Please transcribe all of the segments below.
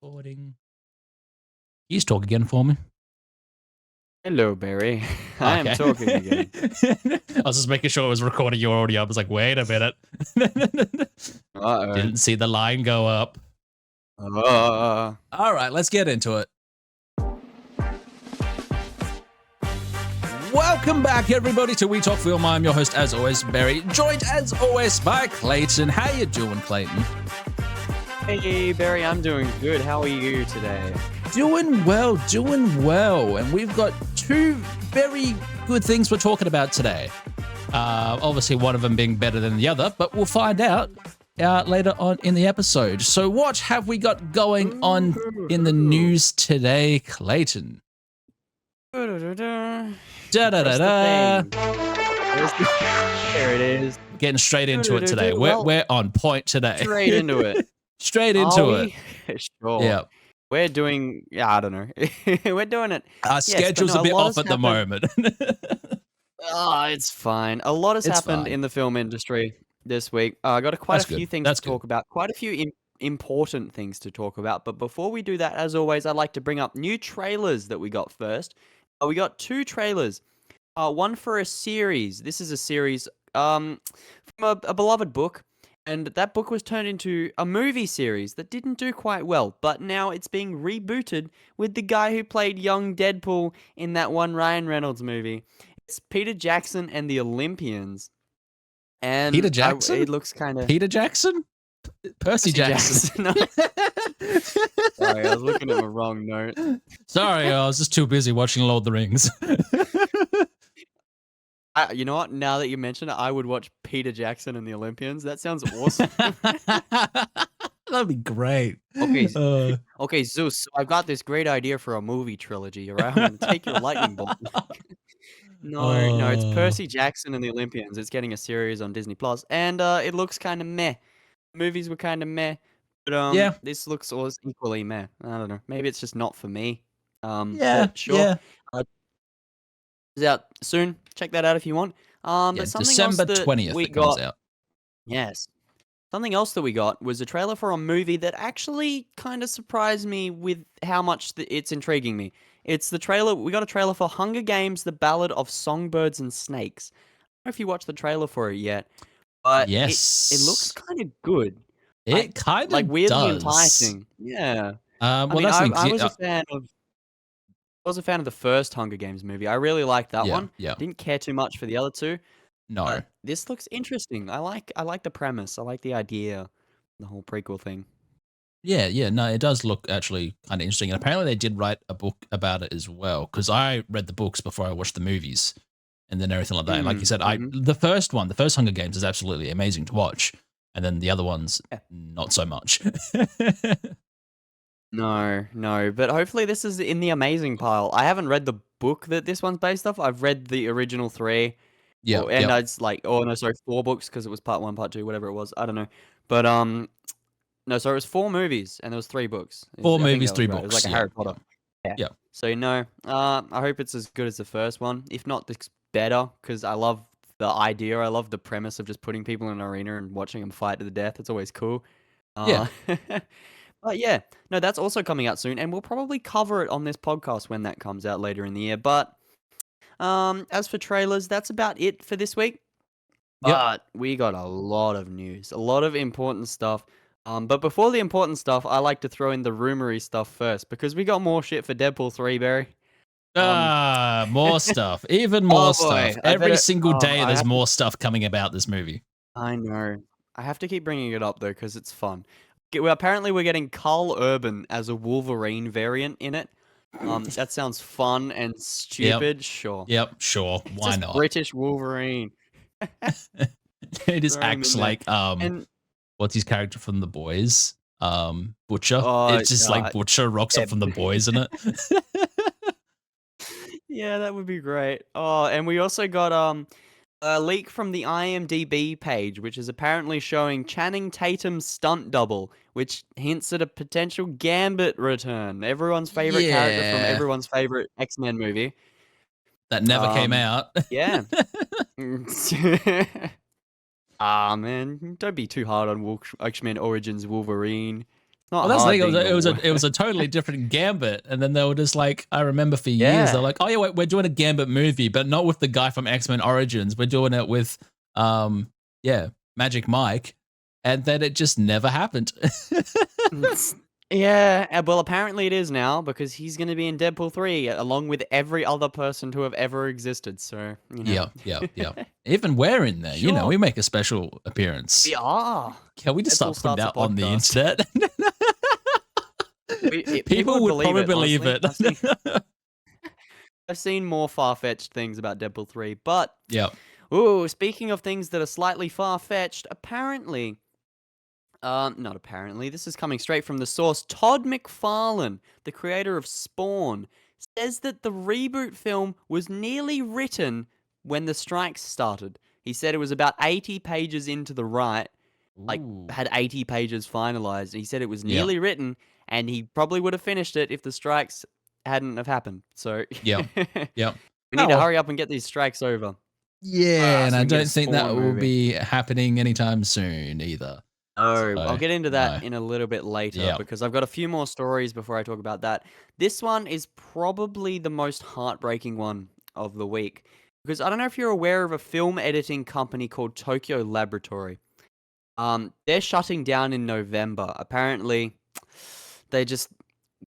Recording. Please talk again for me. Hello, Barry. I am talking again. I was just making sure it was recording your audio. I was like, wait a minute. Didn't see the line go up. All right, let's get into it. Welcome back, everybody, to We Talk Film. I'm your host, as always, Barry, joined, as always, by Clayton. How you doing, Clayton? Hey, Barry, I'm doing good. How are you today? Doing well. And we've got two very good things we're talking about today. Obviously, one of them being better than the other, but we'll find out later on in the episode. So what have we got going on in the news today, Clayton? There it is. Getting straight into it today. We're on point today. Straight into it. Straight into it. Sure. Yeah. We're doing, I don't know. We're doing it. Our schedule's a bit off at the moment. It's fine. A lot has happened in the film industry this week. I got quite a few things to talk about. Quite a few important things to talk about. But before we do that, as always, I'd like to bring up new trailers that we got first. We got two trailers. One for a series. This is a series from a beloved book. And that book was turned into a movie series that didn't do quite well. But now it's being rebooted with the guy who played young Deadpool in that one Ryan Reynolds movie. It's Peter Jackson and the Olympians. And Peter Jackson? It looks kind of... Peter Jackson? Percy Jackson. Sorry, I was looking at the wrong note. Sorry, I was just too busy watching Lord of the Rings. You know what? Now that you mention it, I would watch Peter Jackson and the Olympians. That sounds awesome. That'd be great. Okay, Zeus. So I've got this great idea for a movie trilogy. All right, I'm gonna take your lightning bolt. No, it's Percy Jackson and the Olympians. It's getting a series on Disney Plus, and it looks kind of meh. Movies were kind of meh, but this looks always equally meh. I don't know. Maybe it's just not for me. Sure. It's out soon. Check that out if you want. But something December else 20th it comes out. Yes. Something else that we got was a trailer for a movie that actually kind of surprised me with how much it's intriguing me. It's the trailer. We got a trailer for Hunger Games: The Ballad of Songbirds and Snakes. I don't know if you watched the trailer for it yet, but yes, it looks kind of good. It kind of like weirdly enticing. Yeah. I was a fan of the first Hunger Games movie. I really liked that one. Yeah. Didn't care too much for the other two. No. This looks interesting. I like the premise. I like the idea, the whole prequel thing. Yeah. No, it does look actually kind of interesting. And apparently they did write a book about it as well, because I read the books before I watched the movies and then everything like that. And like you said, the first Hunger Games is absolutely amazing to watch. And then the other ones, not so much. No, but hopefully this is in the amazing pile. I haven't read the book that this one's based off. I've read the original 3. Yeah. And it's like, 4 books, because it was part 1, part 2, whatever it was. I don't know. But, no, so it was 4 movies, and there was 3 books. 4 movies, 3 books. It was like a Harry Potter. Yeah. So, I hope it's as good as the first one. If not, it's better, because I love the idea. I love the premise of just putting people in an arena and watching them fight to the death. It's always cool. But yeah, no, that's also coming out soon, and we'll probably cover it on this podcast when that comes out later in the year. But as for trailers, that's about it for this week. But we got a lot of news, a lot of important stuff. But before the important stuff, I like to throw in the rumory stuff first, because we got more shit for Deadpool 3, Barry. More stuff, even more stuff. Every single day, there's more stuff coming about this movie. I know. I have to keep bringing it up though, because it's fun. Apparently, we're getting Carl Urban as a Wolverine variant in it. That sounds fun and stupid. Sure. Yep. Sure. Why not? British Wolverine. It just acts like what's his character from The Boys? Butcher. It's just like Butcher rocks up from The Boys, isn't it? Yeah, that would be great. Oh, and we also got a leak from the IMDb page, which is apparently showing Channing Tatum's stunt double, which hints at a potential Gambit return. Everyone's favorite character from everyone's favorite X-Men movie. That never came out. Yeah. Man, don't be too hard on X-Men Origins Wolverine. Not Well, that's the hard thing. being It was a totally different Gambit, and then they were just like, I remember for years they're Yeah. like, oh yeah, we're doing a Gambit movie, but not with the guy from X-Men Origins. We're doing it with, yeah, Magic Mike, and then it just never happened. Yeah, well, apparently it is now because he's going to be in Deadpool 3 along with every other person to have ever existed. So, Yeah, yeah, yeah. Even we're in there, Sure. we make a special appearance. We are. Can we just Deadpool start putting starts a that on the podcast. internet? People would probably believe honestly. it. I've seen more far-fetched things about Deadpool 3, but Yeah. ooh, speaking of things that are slightly far-fetched, apparently, not apparently, this is coming straight from the source. Todd McFarlane, the creator of Spawn, says that the reboot film was nearly written when the strikes started. He said it was about 80 pages into the write, like Ooh. had 80 pages finalized. He said it was Yeah. nearly written, and he probably would have finished it if the strikes hadn't have happened. So Yeah. Yeah. we need to hurry up and get these strikes over. Yeah, and so we I can get a don't think that Spawn will movie. be happening anytime soon either. Oh, I'll So, get into that no. in a little bit later Yeah. because I've got a few more stories before I talk about that. This one is probably the most heartbreaking one of the week because I don't know if you're aware of a film editing company called Tokyo Laboratory. They're shutting down in November. Apparently, they just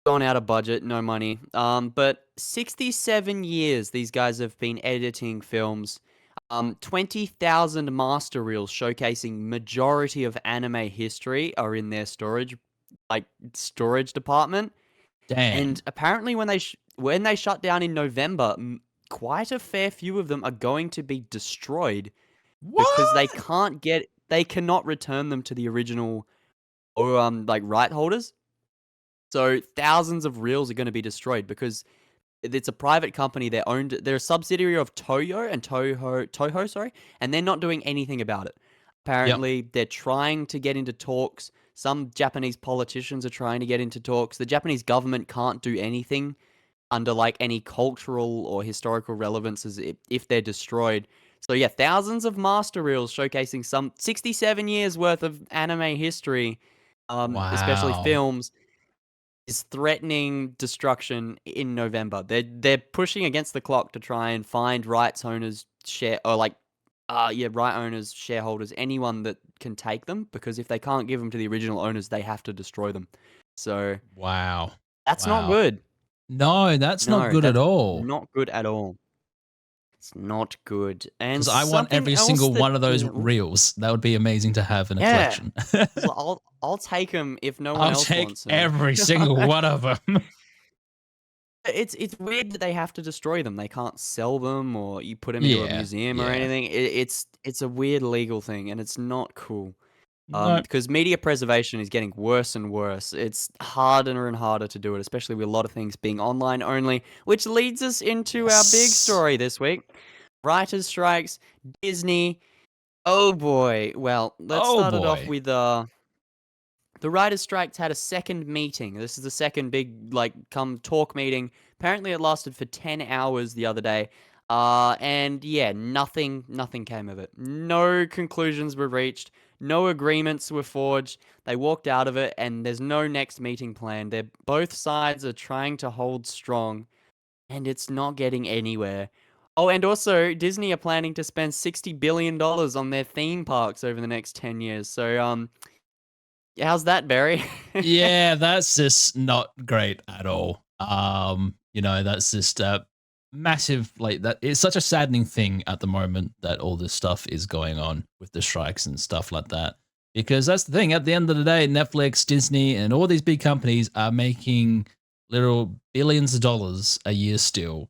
gone out of budget, no money. But 67 years these guys have been editing films. 20,000 master reels showcasing majority of anime history are in their storage department. Damn. And apparently, when they shut down in November, quite a fair few of them are going to be destroyed because What? they cannot return them to the original or right holders. So thousands of reels are going to be destroyed because it's a private company. They're a subsidiary of Toho, sorry, and they're not doing anything about it. Yep. Apparently, they're trying to get into talks. Some Japanese politicians are trying to get into talks. The Japanese government can't do anything under like any cultural or historical relevances if they're destroyed. So yeah, thousands of master reels showcasing some 67 years worth of anime history, especially Wow. films, is threatening destruction in November. They're pushing against the clock to try and find rights owners right owners, shareholders, anyone that can take them, because if they can't give them to the original owners, they have to destroy them. So Wow. that's not Wow. good. No, that's not No, good at that's all. not good at all. It's not good. And Because I want something every else single that one of those reels. That would be amazing to have in a yeah, collection. I'll take them if no one I'll else take wants them. every single one of them. It's weird that they have to destroy them. They can't sell them or you put them into a Yeah. museum or Yeah. anything. It's a weird legal thing and it's not cool. No. Because media preservation is getting worse and worse. It's harder and harder to do it, especially with a lot of things being online only, which leads us into our big Yes. story this week. Writers' strikes, Disney. Oh boy. Well, let's Oh start it off boy. with the writers' strikes had a second meeting. This is the second big, come talk meeting. Apparently, it lasted for 10 hours the other day. And yeah, nothing came of it. No conclusions were reached. No agreements were forged. They walked out of it, and there's no next meeting plan. Both sides are trying to hold strong, and it's not getting anywhere. Oh, and also, Disney are planning to spend $60 billion on their theme parks over the next 10 years. So, how's that, Barry? Yeah, that's just not great at all. That's just massive, like that. It's such a saddening thing at the moment that all this stuff is going on with the strikes and stuff like that. Because that's the thing. At the end of the day, Netflix, Disney, and all these big companies are making little billions of dollars a year still,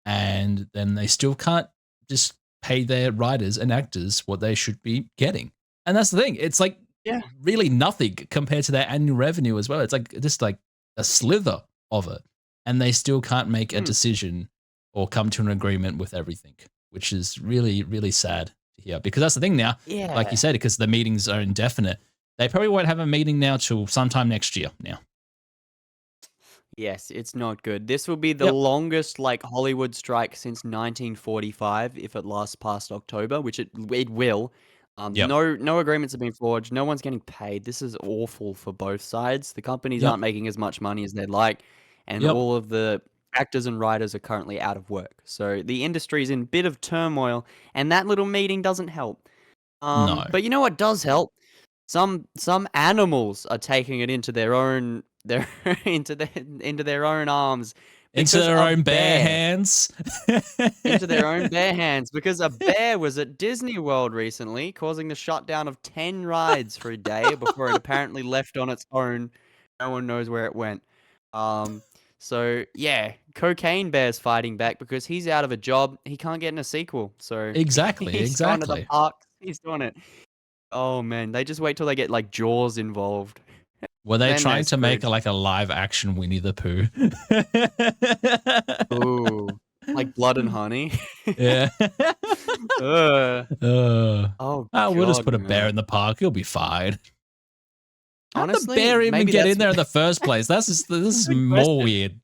and then they still can't just pay their writers and actors what they should be getting. And that's the thing. It's like Yeah. really nothing compared to their annual revenue as well. It's like just like a slither of it, and they still can't make a decision or come to an agreement with everything, which is really, really sad to hear. Because that's the thing now, like you Yeah. said, because the meetings are indefinite, they probably won't have a meeting now till sometime next year. Now, Yes, it's not good. This will be the yep, longest Hollywood strike since 1945 if it lasts past October, which it will. Yep. No agreements have been forged. No one's getting paid. This is awful for both sides. The companies Yep. aren't making as much money as they'd like, and Yep. all of the actors and writers are currently out of work. So the industry is in a bit of turmoil, and that little meeting doesn't help. No. But you know what does help? Some animals are taking it into their own into their own arms Into because their a own bare bear hands. into their own bare hands because a bear was at Disney World recently, causing the shutdown of 10 rides for a day before it apparently left on its own. No one knows where it went. Um, so yeah, Cocaine Bear's fighting back because he's out of a job. He can't get in a sequel, so Exactly. he's going to the Exactly. park. He's doing it. Oh man, they just wait till they get like Jaws involved. Were they Then they're trying to make screwed. like a live action Winnie the Pooh? Ooh, like Blood and Honey. Yeah. Ugh. uh, Oh we'll just God, put a bear in man. the park. He'll be fine. How'd the Honestly, bear even maybe get that's in there in the first place? This is good more question. weird.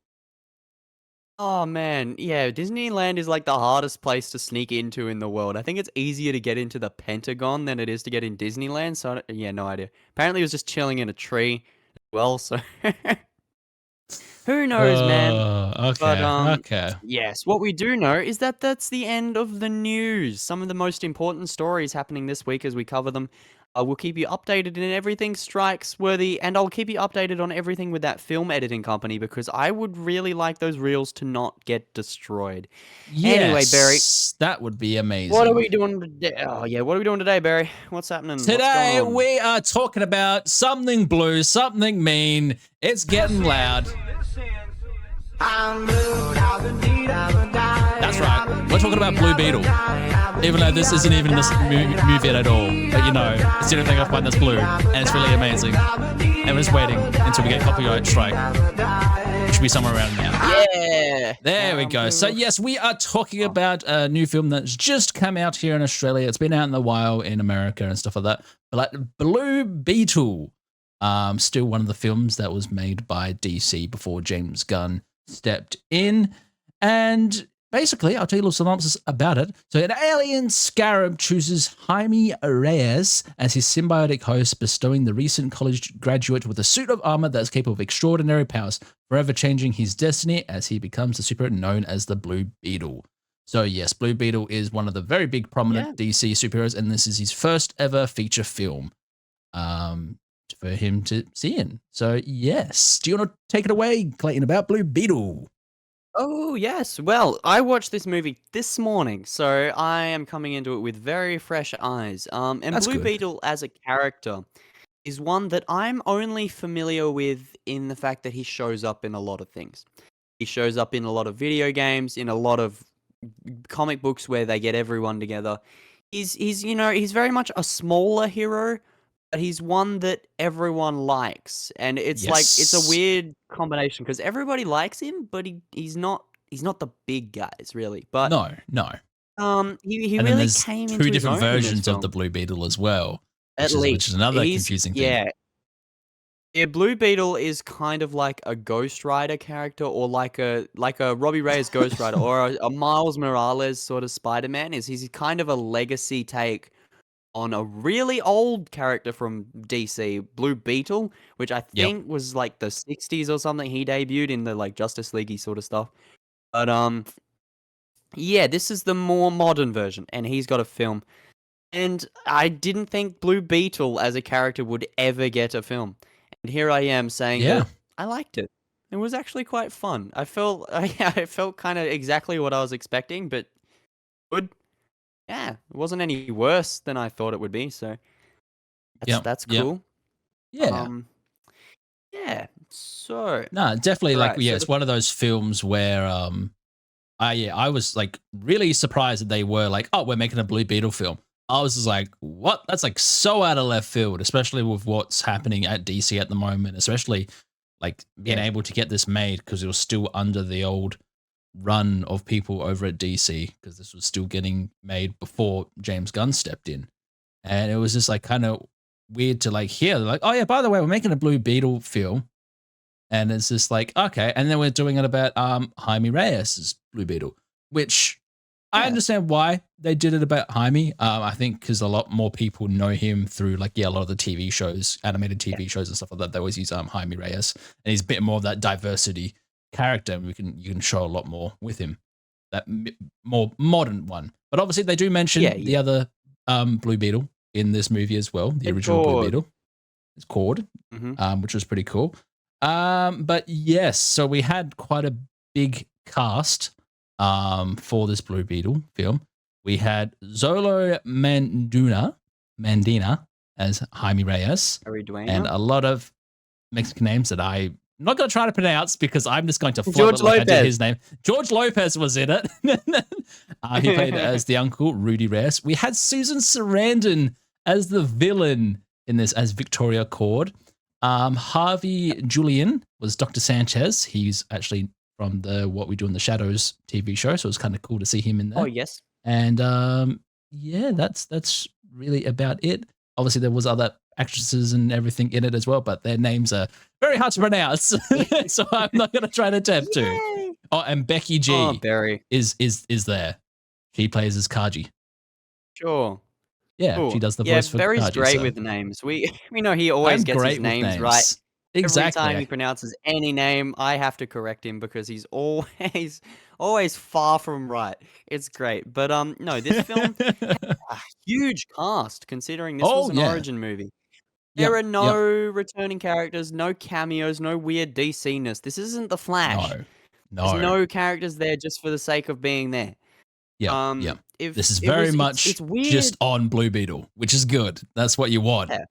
Oh man, yeah, Disneyland is like the hardest place to sneak into in the world. I think it's easier to get into the Pentagon than it is to get in Disneyland. So yeah, no idea. Apparently, it was just chilling in a tree. Well, so who knows, man? But Okay. Okay. yes, what we do know is that that's the end of the news. Some of the most important stories happening this week as we cover them. We'll keep you updated in everything strikes worthy, and I'll keep you updated on everything with that film editing company because I would really like those reels to not get destroyed. Anyway, Barry, Yes, that would be what are amazing. we doing today? Oh yeah, what are we doing today, Barry? What's happening? What's going Today on? we are talking about something blue, something mean. It's getting loud. That's right. We're talking about Blue Beetle. Even though this isn't even in this movie at all. But you know, it's the only thing I find that's blue. And it's really amazing. And we're just waiting until we get copyright strike. It should be somewhere around now. Yeah. There we go. So yes, we are talking about a new film that's just come out here in Australia. It's been out in a while in America and stuff like that. But like Blue Beetle, still one of the films that was made by DC before James Gunn stepped in. And basically, I'll tell you a little synopsis about it. So an alien scarab chooses Jaime Reyes as his symbiotic host, bestowing the recent college graduate with a suit of armor that's capable of extraordinary powers, forever changing his destiny as he becomes the superhero known as the Blue Beetle. So yes, Blue Beetle is one of the very big prominent DC superheroes, and this is his first ever feature film for him to see in. So yes, do you want to take it away, Clayton, about Blue Beetle? Oh, yes. Well, I watched this movie this morning, so I am coming into it with very fresh eyes. And That's Blue good. Beetle as a character is one that I'm only familiar with in the fact that he shows up in a lot of things. He shows up in a lot of video games, in a lot of comic books where they get everyone together. He's very much a smaller hero, but he's one that everyone likes, and it's like it's a Yes. weird combination because everybody likes him, but he's not the big guys really. But No, no. he And then really there's came two into his different own in this versions of the film. Blue Beetle as well, At which is least another he's confusing thing. yeah. Yeah, Blue Beetle is kind of like a Ghost Rider character, or like a Robbie Reyes Ghost Rider, or a Miles Morales sort of Spider-Man. He's kind of a legacy take on a really old character from DC, Blue Beetle, which I Yep. think was like the 60s or something. He debuted in the like Justice League sort of stuff. But yeah, this is the more modern version, and he's got a film. And I didn't think Blue Beetle as a character would ever get a film. And here I am saying Yeah. that I liked it. It was actually quite fun. I felt I felt kind of exactly what I was expecting, but good. Yeah, it wasn't any worse than I thought it would be, so Yep. that's Yep. cool. Yeah. Yeah. So, No, definitely like right, yeah, so it's one of those films where I was like really surprised that they were like, oh, we're making a Blue Beetle film. I was just like, what? That's like so out of left field, especially with what's happening at DC at the moment, especially like being yeah. able to get this made because it was still under the old run of people over at DC because this was still getting made before James Gunn stepped in. And it was just like kind of weird to like hear like, oh yeah, by the way, we're making a Blue Beetle film. And it's just like, okay. And then we're doing it about Jaime Reyes' Blue Beetle, which I understand why they did it about Jaime. I think because a lot more people know him through like a lot of the TV shows, animated TV shows and stuff like that. They always use Jaime Reyes, and he's a bit more of that diversity character. And you can show a lot more with him, that more modern one. But obviously, they do mention the other Blue Beetle in this movie as well. The original Blue Beetle. It's Cord, which was pretty cool. But yes, so we had quite a big cast for this Blue Beetle film. We had Zolo Mandina as Jaime Reyes, and a lot of Mexican names that I'm not going to try to pronounce because I'm just going to flub it like I did his name. George Lopez was in it. He played as the uncle, Rudy Reyes. We had Susan Sarandon as the villain in this as Victoria Cord. Harvey Julian was Dr. Sanchez. He's actually from the What We Do in the Shadows TV show, so it was kind of cool to see him in there. Oh, yes. And that's really about it. Obviously, there was other actresses and everything in it as well, but their names are very hard to pronounce, so I'm not going to try to attempt to. Oh, and Becky G is there. She plays as Kaji. Sure. Yeah, cool. She does the voice for Kaji. Barry's great with names. We know he always gets his names right. Exactly. Every time he pronounces any name, I have to correct him because he's always far from right. It's great. But no, this film had a huge cast considering this was an origin movie. There are no returning characters, no cameos, no weird DC-ness. This isn't The Flash. No. There's no characters there just for the sake of being there. This is very much just on Blue Beetle, which is good. That's what you want. Yeah.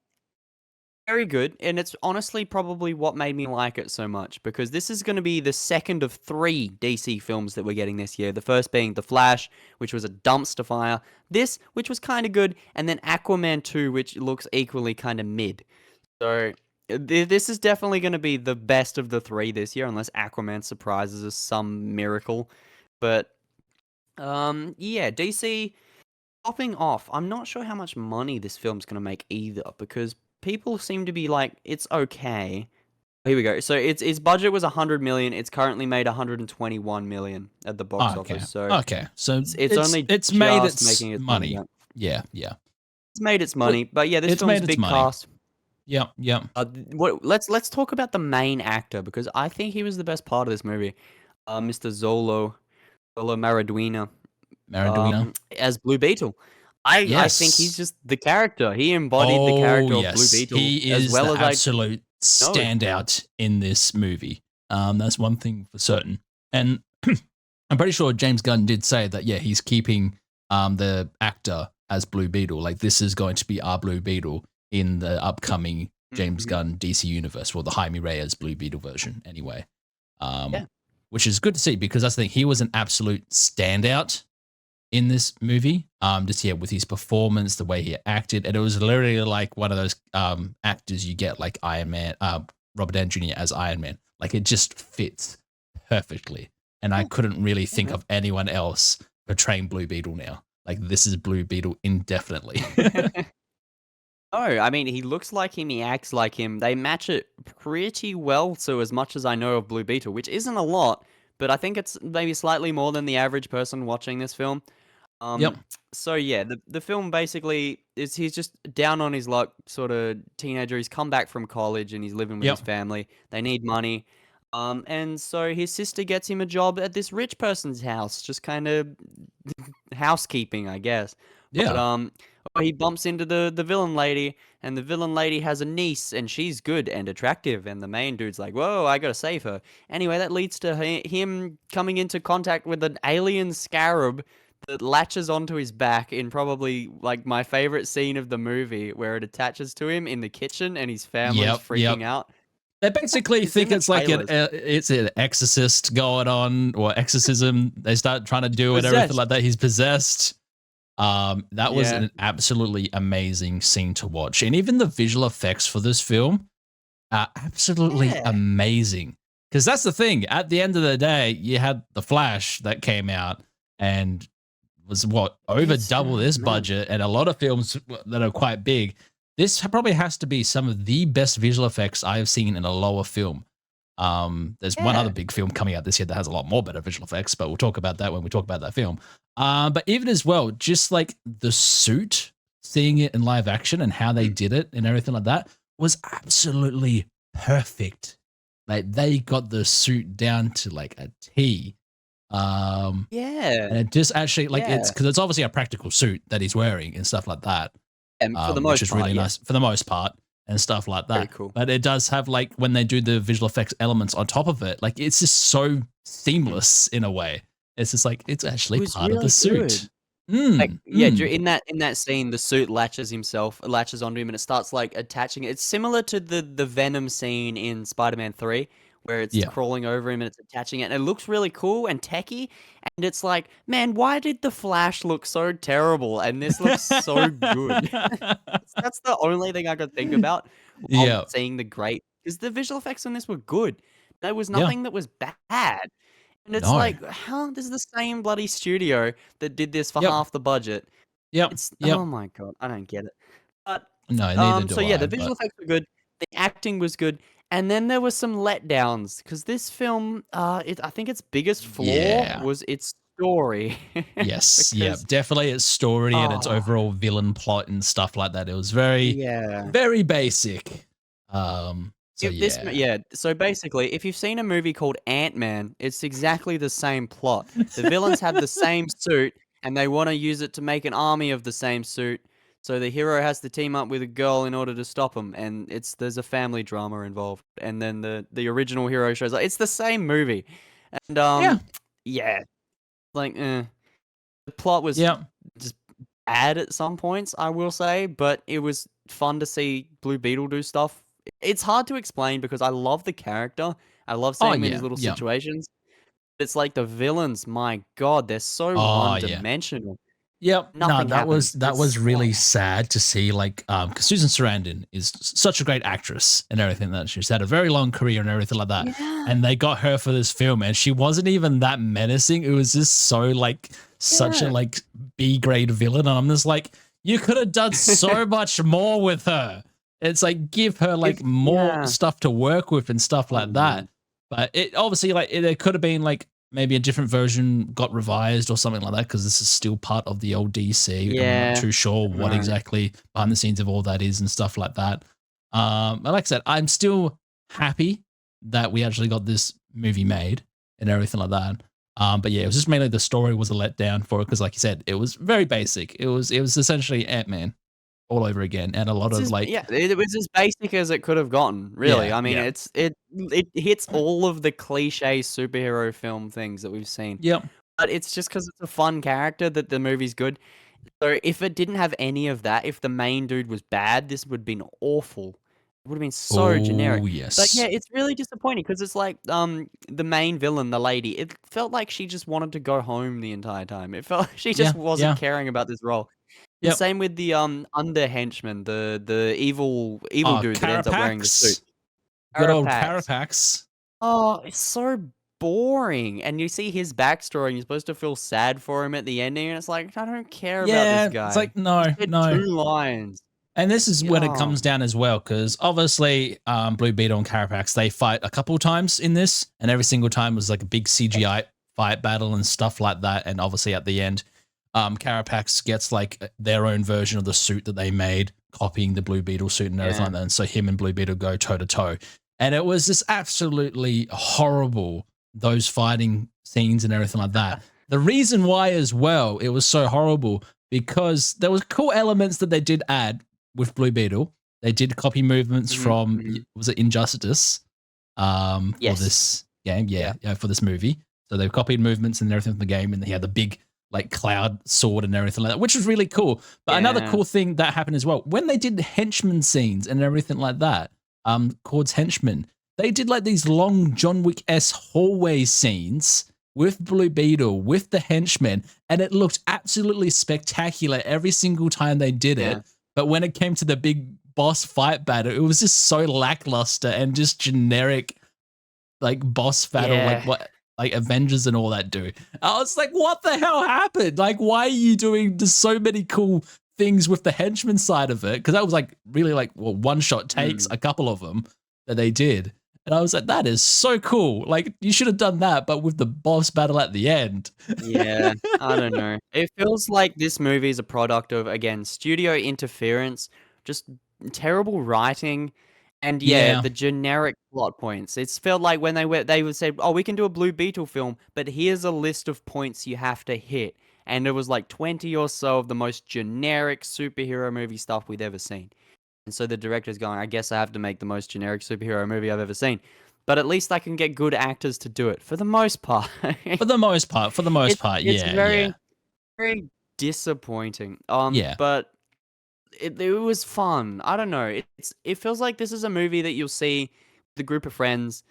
Very good, and it's honestly probably what made me like it so much, because this is going to be the second of 3 DC films that we're getting this year. The first being The Flash, which was a dumpster fire. This, which was kind of good, and then Aquaman 2, which looks equally kind of mid. So this is definitely going to be the best of the 3 this year, unless Aquaman surprises us some miracle. But DC popping off. I'm not sure how much money this film's going to make either, because people seem to be like, it's okay. Here we go. So its budget was 100 million. It's currently made 121 million at the box office. So it's made its money. Yeah. It's made its money, but yeah, this film's big cast. Yeah. Let's talk about the main actor, because I think he was the best part of this movie. Mr. Zolo Maraduena as Blue Beetle. I think he's just the character. He embodied the character of Blue Beetle. He is the absolute standout in this movie. That's one thing for certain. And I'm pretty sure James Gunn did say that, he's keeping the actor as Blue Beetle. Like, this is going to be our Blue Beetle in the upcoming James Gunn DC universe, or the Jaime Reyes Blue Beetle version anyway. Which is good to see, because I think he was an absolute standout in this movie, with his performance, the way he acted, and it was literally like one of those actors you get like Iron Man, Robert Downey Jr. as Iron Man. Like, it just fits perfectly, and I couldn't really think of anyone else portraying Blue Beetle now. Like, this is Blue Beetle indefinitely. Oh, I mean, he looks like him, he acts like him. They match it pretty well, so as much as I know of Blue Beetle, which isn't a lot, but I think it's maybe slightly more than the average person watching this film. So yeah, the film basically is he's just down on his luck, sort of teenager. He's come back from college and he's living with his family. They need money. And so his sister gets him a job at this rich person's house, just kind of housekeeping, I guess. But he bumps into the villain lady, and the villain lady has a niece, and she's good and attractive, and the main dude's like, whoa, I gotta save her. Anyway, that leads to him coming into contact with an alien scarab that latches onto his back in probably like my favorite scene of the movie, where it attaches to him in the kitchen and his family's freaking out. They basically think it's like it's an exorcist going on, or exorcism. They start trying to do it, everything like that. He's possessed. That was an absolutely amazing scene to watch. And even the visual effects for this film are absolutely amazing. Because that's the thing. At the end of the day, you had The Flash that came out and was over double this budget, and a lot of films that are quite big. This probably has to be some of the best visual effects I have seen in a lower film. There's one other big film coming out this year that has a lot more better visual effects, but we'll talk about that when we talk about that film. But even as well, just like the suit, seeing it in live action and how they did it and everything like that was absolutely perfect. Like they got the suit down to like a T. Yeah. And it just actually like Yeah. it's because it's obviously a practical suit that he's wearing and stuff like that. And for the Which most is part, really yeah. nice for the most part and stuff like Very that. cool. But it does have like when they do the visual effects elements on top of it, like it's just so seamless in a way. It's just like it's actually It was part of the really suit. good. Like, yeah, in that scene, the suit latches onto him, and it starts like attaching it. It's similar to the Venom scene in Spider-Man 3, where it's Yeah. crawling over him and it's attaching it, and it looks really cool and techy. And it's like, man, why did the Flash look so terrible and this looks so good? That's the only thing I could think about while Yeah. seeing the great, because the visual effects on this were good. There was Yeah. nothing that was bad. And it's No. like, huh? This is the same bloody studio that did this for Yep. half the budget. Yep. It's Yep. oh my god, I don't get it. But No, neither so do yeah, I, the visual but effects were good, the acting was good, and then there was some letdowns because this film, I think its biggest flaw yeah. was its story. Yes. Yep. Because Definitely its story and its oh overall villain plot and stuff like that. It was very, yeah. very basic. So If this yeah. yeah, so basically, if you've seen a movie called Ant-Man, it's exactly the same plot. The villains have the same suit, and they wanna use it to make an army of the same suit, so the hero has to team up with a girl in order to stop them. And there's a family drama involved, and then the original hero shows up. It's the same movie, and, Yeah. yeah, like, the plot was Yeah. just bad at some points, I will say, but it was fun to see Blue Beetle do stuff. It's hard to explain because I love the character. I love Oh seeing him in his yeah. little Yeah. situations. It's like the villains, my god, they're so Oh yeah. one-dimensional. Yep. No, Nothing happens. that was really sad to see. Like, because Susan Sarandon is such a great actress and everything that she's had a very long career and everything like that. Yeah, And they got her for this film, and she wasn't even that menacing. It was just so like such a yeah. like B grade villain. And I'm just like, you could have done so much more with her. It's like give her like more Yeah. stuff to work with and stuff Oh, like that. man. But it obviously like there could have been like maybe a different version got revised or something like that because this is still part of the old DC, and we're not Yeah, too sure what right. exactly behind the scenes of all that is and stuff like that. But like I said, I'm still happy that we actually got this movie made and everything like that. But yeah, it was just mainly the story was a letdown for it because, like you said, it was very basic. It was essentially Ant-Man all over again, and a lot It's of as like yeah, it was as basic as it could have gotten, really. yeah, I mean, yeah, it hits all of the cliche superhero film things that we've seen. yep, But it's just because it's a fun character that the movie's good. So if it didn't have any of that, if the main dude was bad, this would have been awful. It would have been so generic. oh But yeah, yes, it's really disappointing because it's like the main villain, the lady. It felt like she just wanted to go home the entire time. It felt like she yeah, just wasn't yeah, caring about this role. And yep. same with the under henchman, the evil Oh, dude that ends up wearing the suit. Carapax, good old Carapax. Carapax. Oh, it's so boring. And you see his backstory, and you're supposed to feel sad for him at the ending, and it's like, I don't care about this Yeah, it's guy. like no, He said no. 2 lines. And this is when it Oh, comes down as well, because obviously, Blue Beetle and Carapax they fight a couple times in this, and every single time was like a big CGI fight battle and stuff like that. And obviously, at the end, Carapax gets like their own version of the suit that they made, copying the Blue Beetle suit and everything yeah. like that. And so him and Blue Beetle go toe to toe, and it was just absolutely horrible. Those fighting scenes and everything like that. The reason why, as well, it was so horrible because there was cool elements that they did add with Blue Beetle. They did copy movements Mhm, from mhm. was it Injustice for Yes. this game, Yeah. yeah, for this movie. So they copied movements and everything from the game, and he had the big like cloud sword and everything like that, which was really cool. But another Yeah. cool thing that happened as well when they did henchman scenes and everything like that, Cord's henchmen, they did like these long John Wick-esque hallway scenes with Blue Beetle, with the henchmen, and it looked absolutely spectacular every single time they did Yeah. it. But when it came to the big boss fight battle, it was just so lackluster and just generic, like boss battle, like Yeah. what like Avengers and all that do. I was like, what the hell happened? Like, why are you doing just so many cool things with the henchman side of it? Because that was like really like one shot takes, Mm. a couple of them that they did. And I was like, that is so cool. Like, you should have done that, but with the boss battle at the end. Yeah, I don't know. It feels like this movie is a product of, again, studio interference, just terrible writing, and yeah, Yeah. the generic plot points. It's felt like when they would say, "Oh, we can do a Blue Beetle film, but here's a list of points you have to hit." And it was like 20 or so of the most generic superhero movie stuff we'd ever seen. And so the director's going, I guess I have to make the most generic superhero movie I've ever seen. But at least I can get good actors to do it for the most part. For the most part, It's yeah, very, yeah. very disappointing. Yeah. But it was fun. I don't know. It feels like this is a movie that you'll see the group of friends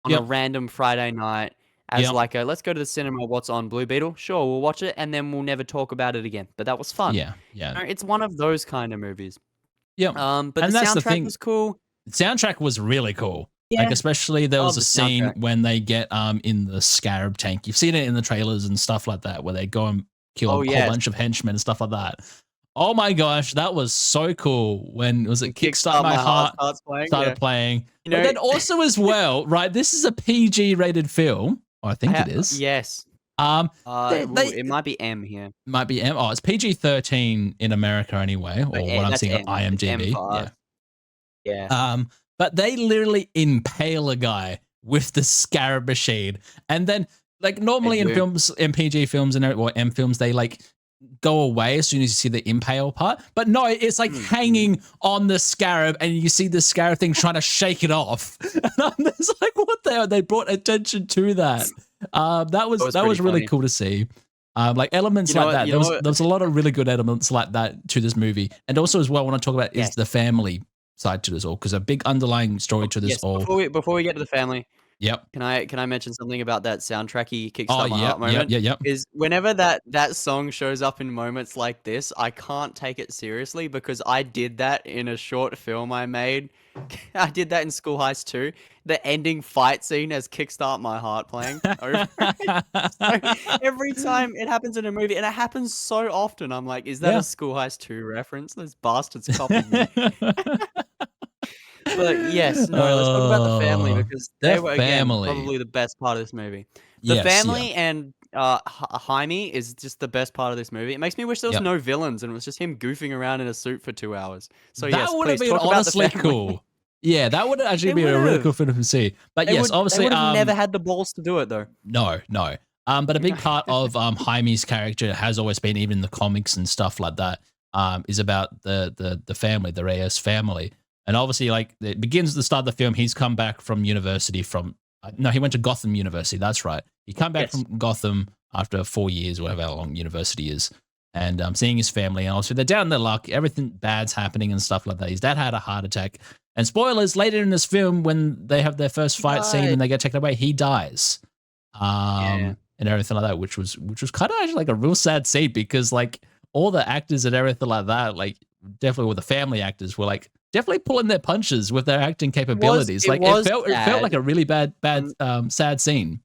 on a Yep. random Friday night as Yep. like a let's go to the cinema. What's on Blue Beetle? Sure, we'll watch it and then we'll never talk about it again. But that was fun. Yeah. Yeah. You know, it's one of those kind of movies. Yep. But the And that's the soundtrack thing. was cool. The soundtrack was really cool. Like, Yeah, especially there love was a the scene soundtrack. when they get in the scarab tank. You've seen it in the trailers and stuff like that, where they go and kill Oh a whole yes, bunch of henchmen and stuff like that. Oh my gosh, that was so cool. When was when it Kickstart Kickstart My My Heart Heart starts playing. started Yeah, playing. you But know, then also as well, right? This is a PG rated film. I think it is. yes. Um Ooh, they it might be M here. might be M. Oh, it's PG-13 in America anyway, But or what I'm that's seeing on M. It's M IMDb. for us. Yeah. Yeah. But they literally impale a guy with the scarab machine. And then, like, normally in films, in PG films and or M films, they like go away as soon as you see the impale part. But no, it's like hanging on the scarab, and you see the scarab thing trying to shake it off. And I'm just like, what the hell? They brought attention to that. That was really funny. cool to see. Like elements like that. There was a lot of really good elements like that to this movie. And also as well, what I want to talk about is the family side to this all, because a big underlying story to this Yes, all. before we get to the family, Yep. can I mention something about that soundtracky Oh, Kickstart My Heart yep, yep, moment? yep, yep. Is whenever that song shows up in moments like this, I can't take it seriously because I did that in a short film I made. I did that in School Heist 2. The ending fight scene has Kickstart My Heart playing over it. So every time it happens in a movie, and it happens so often, I'm like, is that Yeah. a School Heist 2 reference? Those bastards copied me. But yes, no, let's talk about the family because Their they were, again, family. probably the best part of this movie. The Yes, yeah. family and, Jaime is just the best part of this movie. It makes me wish there was Yep. no villains and it was just him goofing around in a suit for 2 hours. So That yes, would have please been talk about the honestly family. cool. Yeah, that would actually It be a really would've. cool film to see. But yes, They obviously, would have never had the balls to do it though. no. But a big part of Jaime's character has always been, even in the comics and stuff like that, is about the family, the Reyes family. And obviously, like, it begins at the start of the film. He's come back from university no, he went to Gotham University. That's right. He come back from Gotham after 4 years, whatever how long university is, and seeing his family. And also, they're down in their luck. Everything bad's happening and stuff like that. His dad had a heart attack. And spoilers, later in this film, when they have their first fight scene and they get taken away, he dies. And everything like that, which was kind of actually like a real sad scene, because like all the actors and everything like that, like definitely with the family actors, were like definitely pulling their punches with their acting capabilities. It felt like a really bad sad scene.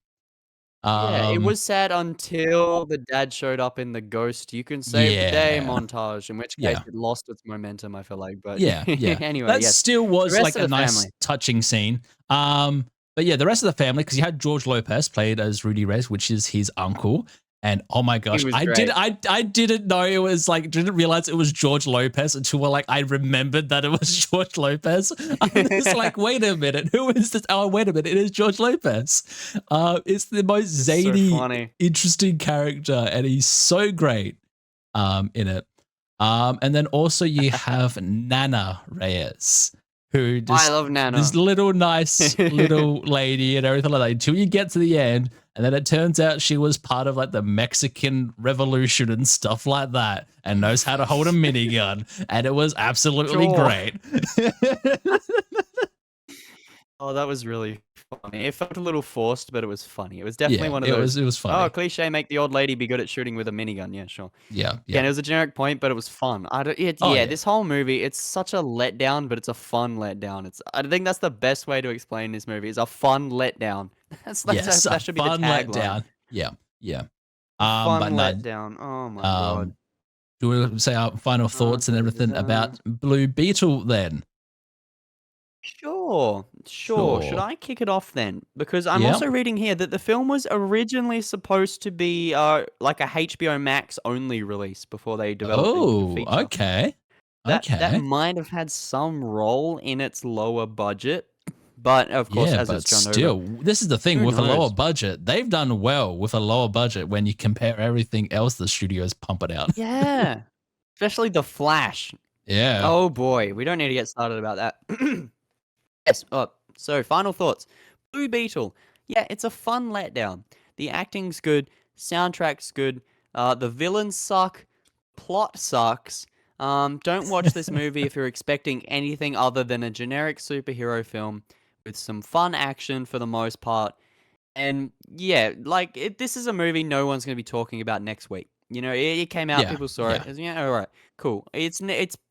Yeah, it was sad until the dad showed up in the Ghost You Can Save the Day montage, in which case it lost its momentum, I feel like. But yeah. anyway, That yes. still was The like rest of a the nice family. touching scene. But yeah, the rest of the family, because you had George Lopez played as Rudy Reyes, which is his uncle. And oh my gosh, was I great. didn't know it was like, didn't realize it was George Lopez until like I remembered that it was George Lopez. I'm just like, wait a minute, who is this? Oh, wait a minute, it is George Lopez. It's the most zany, interesting character, and he's so great in it. And then also you have Nana Reyes, who just, I love Nana. this little nice little lady and everything like that, until you get to the end. And then it turns out she was part of like the Mexican Revolution and stuff like that, and knows how to hold a minigun. And it was absolutely great. Oh, that was really funny. It felt a little forced, but it was funny. It was definitely one of those. It was funny. Oh, cliche, make the old lady be good at shooting with a minigun. Yeah, sure. Yeah. And it was a generic point, but it was fun. This whole movie, it's such a letdown, but it's a fun letdown. I think that's the best way to explain this movie, is a fun letdown. That should be the tagline. Yeah. Fun letdown. Oh my god. Do we say our final thoughts and everything about Blue Beetle then? Sure. Sure. Should Sure. I kick it off then? Because I'm Yeah. also reading here that the film was originally supposed to be like a HBO Max only release before they developed it into Oh, feature. okay. That Okay. might have had some role in its lower budget, but of course, Yeah, as but it's gone over, still, this is the thing who with a lower knows? budget. They've done well with a lower budget when you compare everything else the studios pump it out. Yeah, especially The Flash. Yeah. Oh boy, we don't need to get started about that. Yes. So final thoughts. Blue Beetle. Yeah, it's a fun letdown. The acting's good, soundtrack's good. The villains suck, plot sucks. Don't watch this movie if you're expecting anything other than a generic superhero film with some fun action for the most part. And yeah, this is a movie no one's going to be talking about next week. It came out, Yeah. people saw it. Yeah. Yeah, all right, cool. It's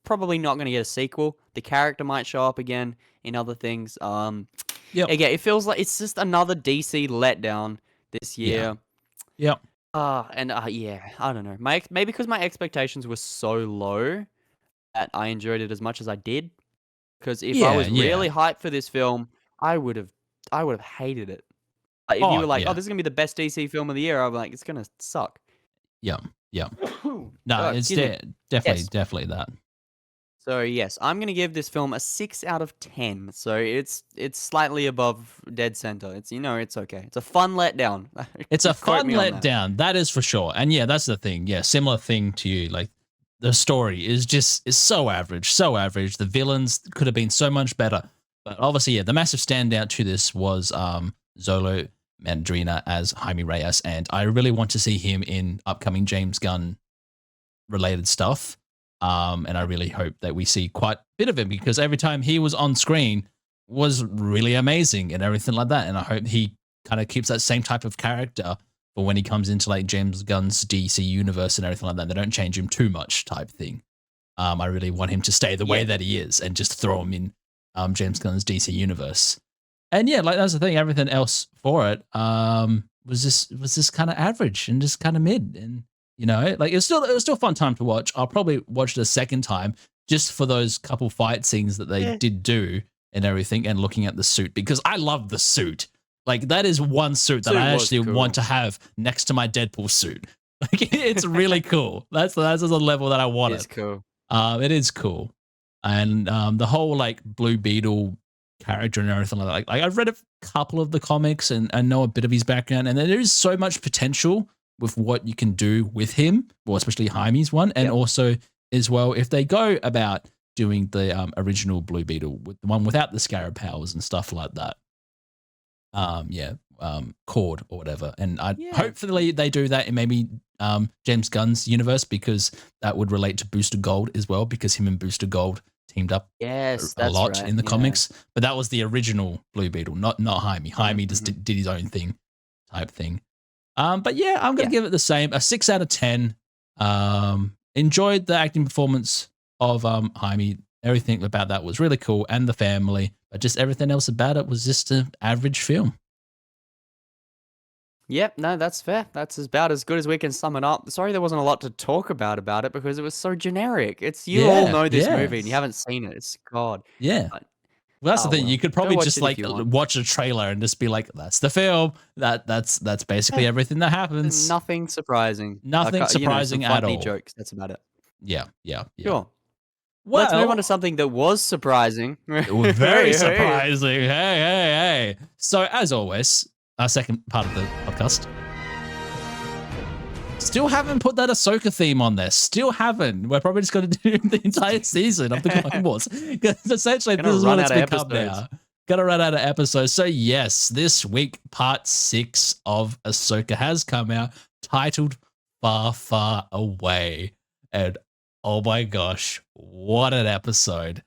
probably not going to get a sequel. The character might show up again in other things. Yep. Again, it feels like it's just another DC letdown this Yeah. year. Yep. Yeah, I don't know. Maybe because my expectations were so low that I enjoyed it as much as I did. Because if I Yeah. was Yeah. really hyped for this film, I would have hated it. Like, if you Oh, were like, "Oh, yeah. this is gonna be the best DC film of the year," I'm like, "It's gonna suck." Yep. Yep. No, it's Excuse me. definitely, Yes. definitely that. So yes, I'm gonna give this film a 6 out of 10. So it's slightly above dead center. It's okay. It's a fun letdown. It's a Quote fun me on that. letdown. That is for sure. And yeah, that's the thing. Yeah, similar thing to you. Like the story is so average, so average. The villains could have been so much better. But obviously, yeah, the massive standout to this was Zolo Mandrina as Jaime Reyes, and I really want to see him in upcoming James Gunn related stuff. And I really hope that we see quite a bit of him because every time he was on screen was really amazing and everything like that. And I hope he kind of keeps that same type of character for when he comes into like James Gunn's DC universe and everything like that. They don't change him too much type thing. I really want him to stay the way that he is and just throw him in James Gunn's DC universe. And yeah, like that's the thing. Everything else for it was just kind of average and just kind of mid. And like it was still a fun time to watch. I'll probably watch it a second time just for those couple fight scenes that they did do and everything, and looking at the suit because I love the suit. Like that is one suit that I actually want to have next to my Deadpool suit. Like it's really cool. That's the level that I want. It's cool. It is cool, and the whole like Blue Beetle character and everything like that. Like I've read a couple of the comics and know a bit of his background, and there is so much potential with what you can do with him, well, especially Jaime's one, and also as well if they go about doing the original Blue Beetle, with the one without the scarab powers and stuff like that. Cord or whatever, and hopefully they do that in maybe James Gunn's universe because that would relate to Booster Gold as well because him and Booster Gold teamed up a lot in the comics. But that was the original Blue Beetle, not Jaime. Jaime just did his own thing, type thing. But yeah, I'm gonna give it the same, a 6 out of 10. Enjoyed the acting performance of Jaime. Everything about that was really cool, and the family. But just everything else about it was just an average film. Yep, no, that's fair. That's about as good as we can sum it up. Sorry there wasn't a lot to talk about it because it was so generic. You all know this movie and you haven't seen it. It's God. Yeah. But, well, that's the thing. You could probably just like watch a trailer and just be like, "That's the film. That's basically everything that happens." Nothing surprising. Nothing surprising some at funny all. Jokes. That's about it. Yeah. Sure. Well, let's move on to something that was surprising. Very surprising. Hey. So, as always, our second part of the podcast. Still haven't put that Ahsoka theme on there. Still haven't. We're probably just going to do the entire season of the Clone Wars. Because essentially, this is what it's become now. Gonna run out of episodes. So, yes, this week, part 6 of Ahsoka has come out, titled Far, Far Away. And oh my gosh, what an episode.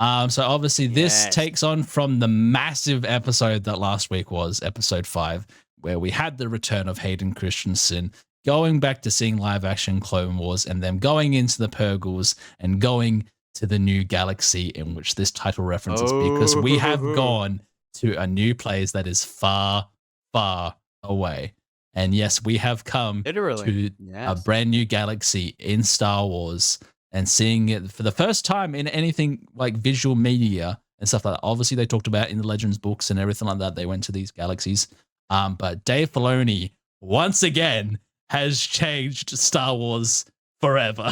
So obviously this takes on from the massive episode that last week was episode 5, where we had the return of Hayden Christensen, going back to seeing live action Clone Wars, and then going into the Purgles and going to the new galaxy in which this title references, because we have gone to a new place that is far, far away. And yes, we have come to a brand new galaxy in Star Wars, and seeing it for the first time in anything like visual media and stuff like that. Obviously, they talked about in the Legends books and everything like that. They went to these galaxies. But Dave Filoni, once again, has changed Star Wars forever.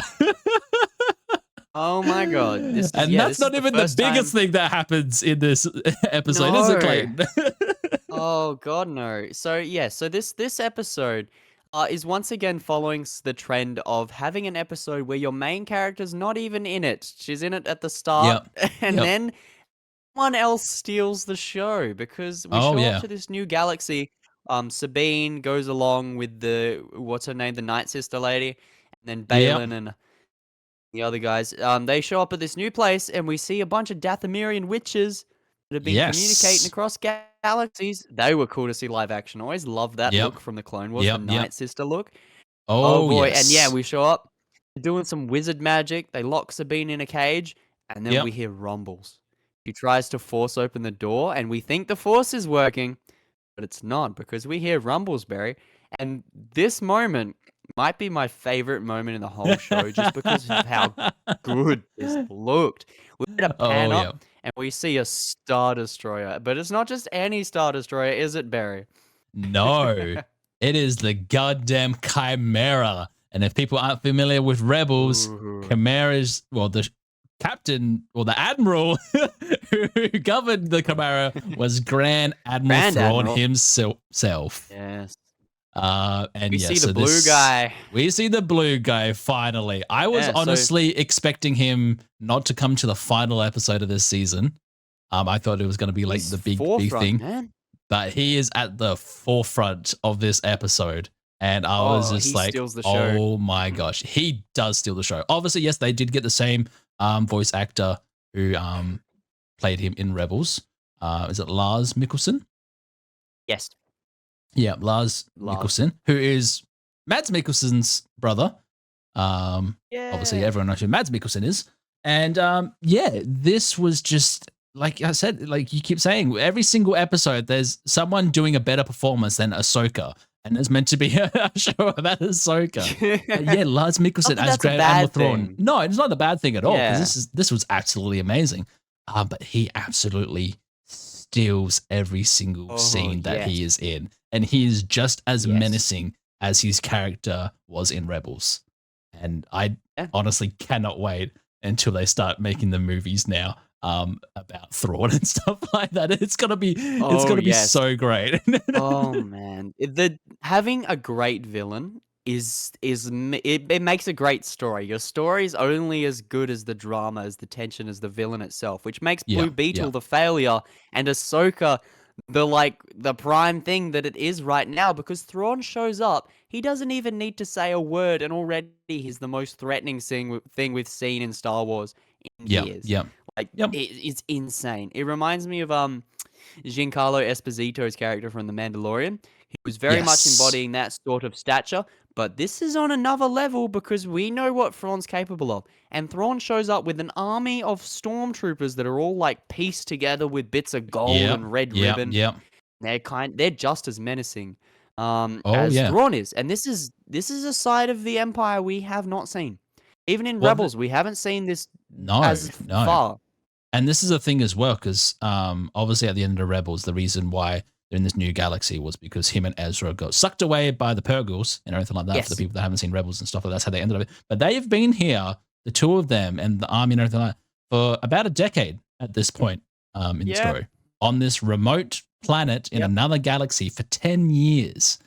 Oh my god. That's not even the biggest thing that happens in this episode, is it, Clayton? Oh god, no. So this episode is once again following the trend of having an episode where your main character's not even in it. She's in it at the start, and then someone else steals the show because we show up to this new galaxy. Sabine goes along with what's her name, the Night Sister lady, and then Balin and the other guys. They show up at this new place, and we see a bunch of Dathomirian witches that have been communicating across galaxies. They were cool to see live action. I always loved that look from the Clone Wars, the Night Sister look. Oh boy, and yeah, we show up doing some wizard magic. They lock Sabine in a cage, and then we hear rumbles. She tries to force open the door, and we think the force is working, but it's not because we hear rumbles, Barry. And this moment might be my favorite moment in the whole show just because of how good this looked. We get a pan up and we see a Star Destroyer, but it's not just any Star Destroyer, is it, Barry? No, it is the goddamn Chimera. And if people aren't familiar with Rebels, Chimera's, well, the captain, or the admiral who governed the Chimera was Grand Admiral Thrawn himself. Yes. And we see the blue guy. We see the blue guy finally. I was honestly expecting him not to come to the final episode of this season. I thought it was going to be like the big thing, man. But he is at the forefront of this episode. And I was just like, oh my gosh, he does steal the show. Obviously, yes, they did get the same voice actor who played him in Rebels. Is it Lars Mikkelsen? Yes. Yeah, Lars Mikkelsen, who is Mads Mikkelsen's brother. Obviously, everyone knows who Mads Mikkelsen is. And this was just, like I said, like you keep saying, every single episode, there's someone doing a better performance than Ahsoka. And it's meant to be a show about Ahsoka. Lars Mikkelsen as Grand Admiral Thrawn. No, it's not a bad thing at all, because this was absolutely amazing. But he absolutely steals every single scene that he is in. And he is just as menacing as his character was in Rebels. And I honestly cannot wait until they start making the movies now about Thrawn and stuff like that. It's gonna be so great. Oh man, having a great villain it makes a great story. Your story is only as good as the drama, as the tension, as the villain itself, which makes Blue Beetle the failure and Ahsoka the prime thing that it is right now, because Thrawn shows up. He doesn't even need to say a word, and already he's the most threatening thing we've seen in Star Wars in years. It's insane. It reminds me of Giancarlo Esposito's character from The Mandalorian. He was very much embodying that sort of stature, but this is on another level because we know what Thrawn's capable of. And Thrawn shows up with an army of stormtroopers that are all like pieced together with bits of gold and red ribbon. They're just as menacing as Thrawn is. And this is a side of the Empire we have not seen. Even in Rebels, we haven't seen this as far. And this is a thing as well, because obviously at the end of Rebels, the reason why they're in this new galaxy was because him and Ezra got sucked away by the Purgles and everything like that. For the people that haven't seen Rebels and stuff like that, that's how they ended up. But they've been here, the two of them and the army and everything like that, for about a decade at this point in the story, on this remote planet in another galaxy for 10 years.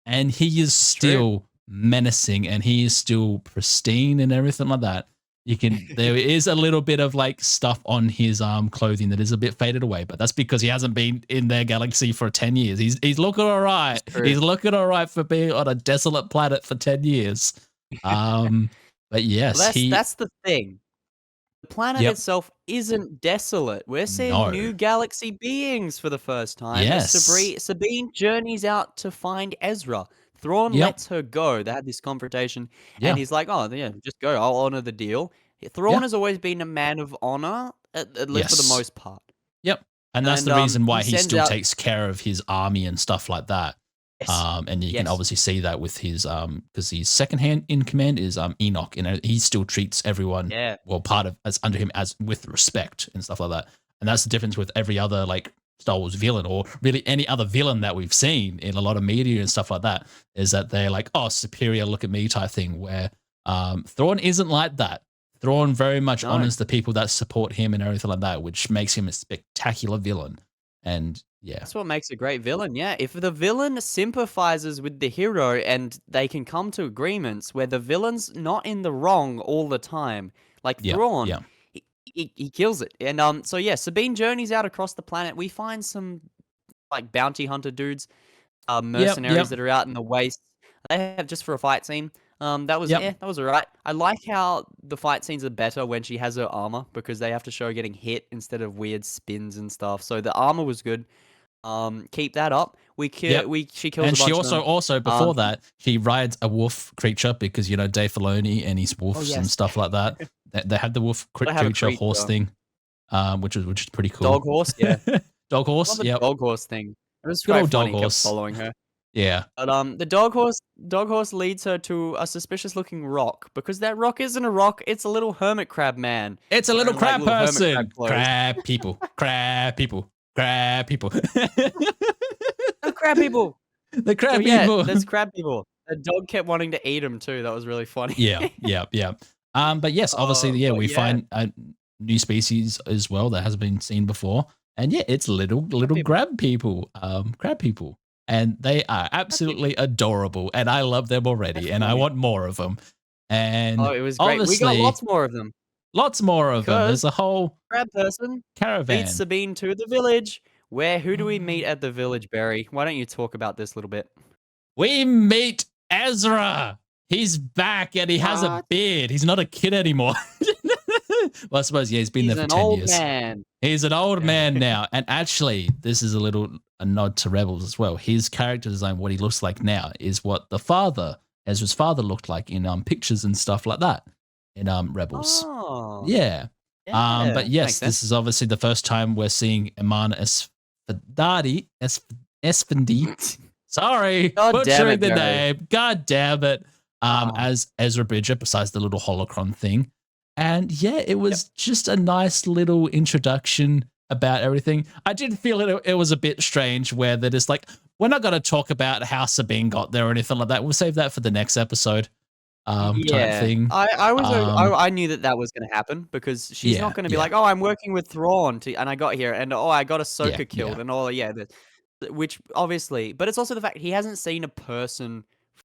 And he is still menacing, and he is still pristine and everything like that. There is a little bit of like stuff on his clothing that is a bit faded away, but that's because he hasn't been in their galaxy for 10 years. He's looking all right. He's looking all right for being on a desolate planet for 10 years. But yes, that's the thing. The planet itself isn't desolate. We're seeing new galaxy beings for the first time. Yes. Sabine journeys out to find Ezra. Thrawn lets her go. They had this confrontation, and he's like, "Oh, yeah, just go. I'll honor the deal." Thrawn has always been a man of honor, at least for the most part. Yep, and that's the reason why he still takes care of his army and stuff like that. And you can obviously see that with his because his second hand in command is Enoch, and he still treats everyone part of as under him as with respect and stuff like that. And that's the difference with every other like Star Wars villain, or really any other villain that we've seen in a lot of media and stuff like that, is that they're like, oh, superior, look at me type thing, where Thrawn isn't like that. Thrawn very much honors the people that support him and everything like that, which makes him a spectacular villain. And yeah, that's what makes a great villain. Yeah, if the villain sympathizes with the hero and they can come to agreements where the villain's not in the wrong all the time, like Thrawn, he kills it. And so yeah, Sabine journeys out across the planet. We find some like bounty hunter dudes, mercenaries that are out in the wastes. They have just for a fight scene. That was that was alright. I like how the fight scenes are better when she has her armor, because they have to show getting hit instead of weird spins and stuff. So the armor was good. Keep that up. She kills and a bunch she of them. also before that she rides a wolf creature, because Dave Filoni and his wolves and stuff like that. They had the wolf creature horse thing, which is pretty cool. Dog horse, yeah. Dog horse, yeah. Dog horse thing. It was good quite old funny. Dog horse. Kept following her. Yeah. But the dog horse leads her to a suspicious looking rock, because that rock isn't a rock, it's a little hermit crab man. It's a little crab person. Crab people. Crab people. Crab people. The crab people. The crab people. There's crab people. The dog kept wanting to eat him too. That was really funny. Yeah. But yes, obviously, we find a new species as well that hasn't been seen before. And yeah, it's little crab people. Crab people. And they are absolutely adorable, and I love them already, and I want more of them. And it was great. We got lots more of them. Lots more of them. There's a whole crab person caravan. Leads Sabine to the village. Who do we meet at the village, Barry? Why don't you talk about this a little bit? We meet Ezra. He's back, and he has a beard. He's not a kid anymore. Well, I suppose, he's been there for 10 years. Man. He's an old man now. And actually, this is a nod to Rebels as well. His character design, what he looks like now, is what Ezra's father looked like in pictures and stuff like that in Rebels. Oh. Yeah. But yes, this is obviously the first time we're seeing Imana Esfandi. Sorry, butchering the name. God damn it. As Ezra Bridger, besides the little holocron thing. And yeah, it was just a nice little introduction about everything. I did feel it was a bit strange where they're just like, we're not going to talk about how Sabine got there or anything like that. We'll save that for the next episode. Type thing. I knew that was going to happen, because she's not going to be like, oh, I'm working with Thrawn and I got here, and I got Ahsoka killed and all. Which obviously, but it's also the fact he hasn't seen a person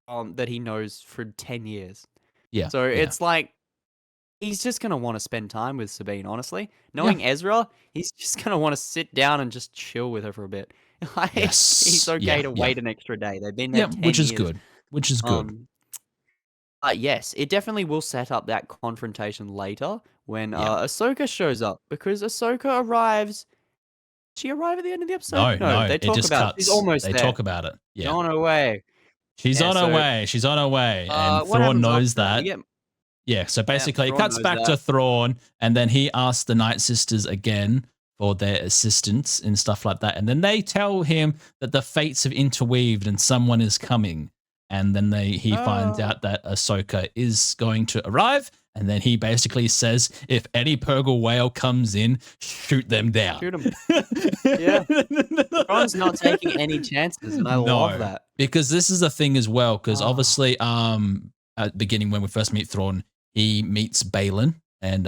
that he knows for 10 years. Yeah. So it's like, he's just going to want to spend time with Sabine, honestly. Knowing Ezra, he's just going to want to sit down and just chill with her for a bit. He's okay to wait an extra day. They've been there 10 which is years. good. Which is good. Yes, it definitely will set up that confrontation later when Ahsoka shows up, because Ahsoka arrives. Does she arrive at the end of the episode? No, they talk about it. She's almost there. They talk about it. Yeah. On her way. She's on her way. She's on her way. And Thrawn knows that. Yeah, so basically it cuts back to Thrawn, and then he asks the Night Sisters again for their assistance and stuff like that. And then they tell him that the fates have interweaved and someone is coming. And then he finds out that Ahsoka is going to arrive. And then he basically says, if any Purgle whale comes in, shoot them down. Shoot them. Yeah. Thrawn's not taking any chances, and I love that. Because this is a thing as well, because obviously at the beginning when we first meet Thrawn, he meets Balin, and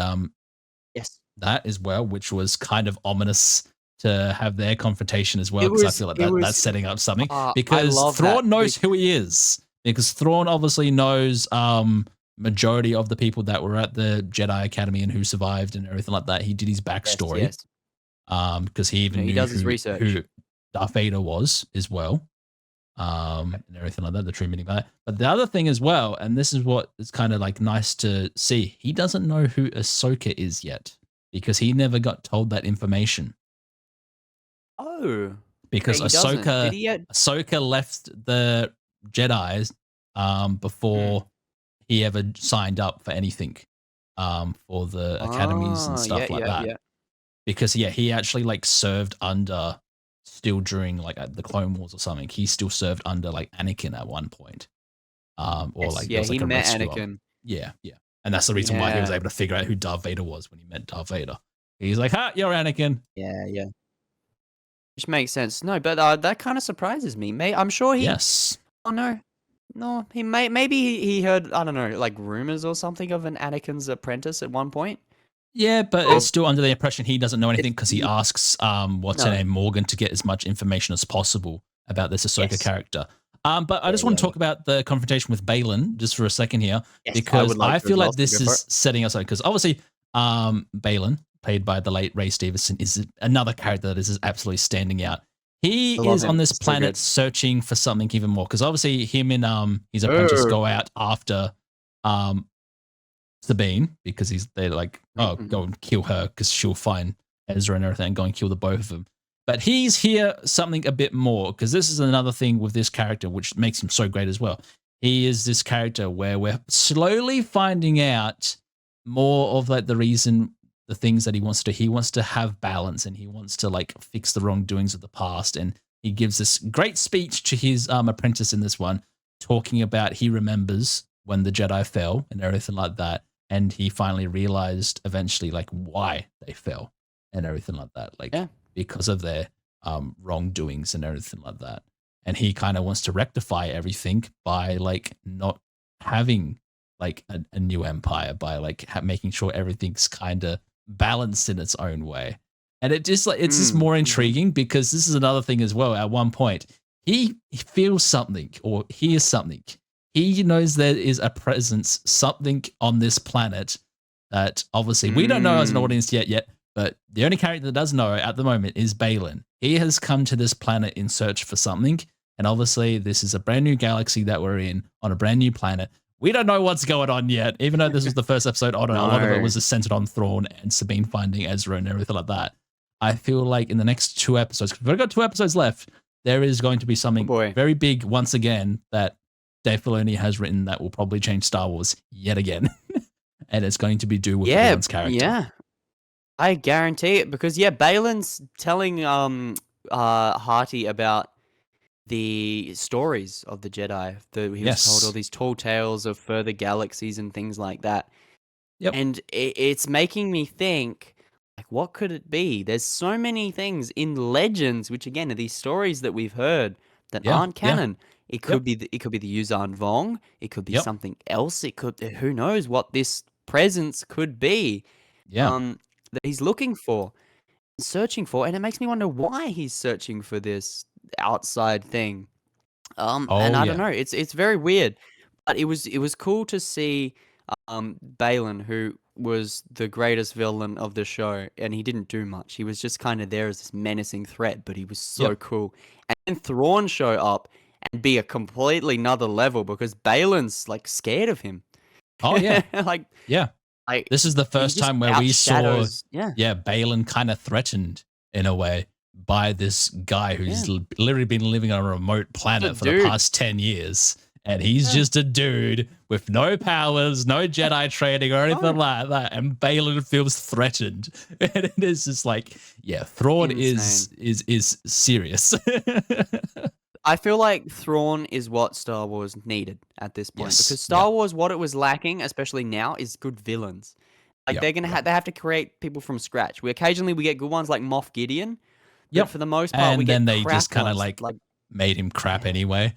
that as well, which was kind of ominous to have their confrontation as well, because I feel like that's setting up something. Because Thrawn knows who he is. Because Thrawn obviously knows majority of the people that were at the Jedi Academy and who survived and everything like that. He did his backstory. Because he even knew does his research. Who Darth Vader was as well. And everything like that, the true meaning of that. But the other thing as well, and this is what is kind of like nice to see, he doesn't know who Ahsoka is yet, because he never got told that information. Oh. Because Ahsoka left the Jedi's before he ever signed up for anything for the academies and stuff like that. Yeah. Because he actually like served under, still during like the Clone Wars or something, he still served under like Anakin at one point. He met Anakin. Yeah. And that's the reason why he was able to figure out who Darth Vader was when he met Darth Vader. He's like, "Ha, you're Anakin." Yeah, yeah. Which makes sense. No, but that kind of surprises me. I'm sure he. Yes. Oh no, no. Maybe he heard, I don't know, like rumors or something of an Anakin's apprentice at one point. Yeah, but it's still under the impression he doesn't know anything because he Yeah. asks what's her name, Morgan, to get as much information as possible about this Ahsoka character. But I just want to talk about the confrontation with Baylan just for a second here, because I feel like this is setting us up. Because obviously, Baylan, played by the late Ray Stevenson, is another character that is absolutely standing out. He is on this planet searching for something even more. Because obviously, him and his apprentice go out after Sabine, because they're like, oh, go and kill her because she'll find Ezra and everything and go and kill the both of them. But he's here something a bit more, because this is another thing with this character which makes him so great as well. He is this character where we're slowly finding out more of like the reason, the things that he wants to do. He wants to have balance, and he wants to like fix the wrongdoings of the past. And he gives this great speech to his apprentice in this one, talking about he remembers when the Jedi fell and everything like that. And he finally realized eventually like why they fell and everything like that. Like, because of their wrongdoings and everything like that. And he kind of wants to rectify everything by like not having like a new empire, by like making sure everything's kind of balanced in its own way. And it just like, it's just more intriguing, because this is another thing as well. At one point, he feels something or hears something. He knows there is a presence, something on this planet that obviously we don't know as an audience yet, but the only character that does know at the moment is Baylan. He has come to this planet in search for something, and obviously this is a brand new galaxy that we're in on a brand new planet. We don't know what's going on yet, even though this was the first episode on it. A lot of it was centered on Thrawn and Sabine finding Ezra and everything like that. I feel like in the next 2 episodes, because we've got 2 episodes left, there is going to be something very big once again that Dave Filoni has written that will probably change Star Wars yet again. And it's going to be due with Baylan's character. Yeah, I guarantee it, because Baylan's telling Harty about the stories of the Jedi. He was told all these tall tales of further galaxies and things like that. And it's making me think, like, what could it be? There's so many things in Legends, which again are these stories that we've heard that aren't canon. It could be the Yuuzhan Vong. It could be something else. It could, who knows what this presence could be. That he's looking for, searching for, and it makes me wonder why he's searching for this outside thing. And I don't know. It's very weird, but it was cool to see Baylan, who was the greatest villain of the show, and he didn't do much. He was just kind of there as this menacing threat, but he was so cool. And then Thrawn show up and be a completely another level, because Baylan's like scared of him. Oh yeah, like this is the first time where we saw Baylan kind of threatened in a way by this guy who's literally been living on a remote planet for the past 10 years. And he's just a dude with no powers, no Jedi training or anything like that. And Baylan feels threatened. And it is just like, Thrawn is serious. I feel like Thrawn is what Star Wars needed at this point, because Star Wars, what it was lacking, especially now, is good villains. Like they're gonna they have to create people from scratch. We occasionally get good ones like Moff Gideon, but for the most part, and we then get they just kind of like made him crap anyway.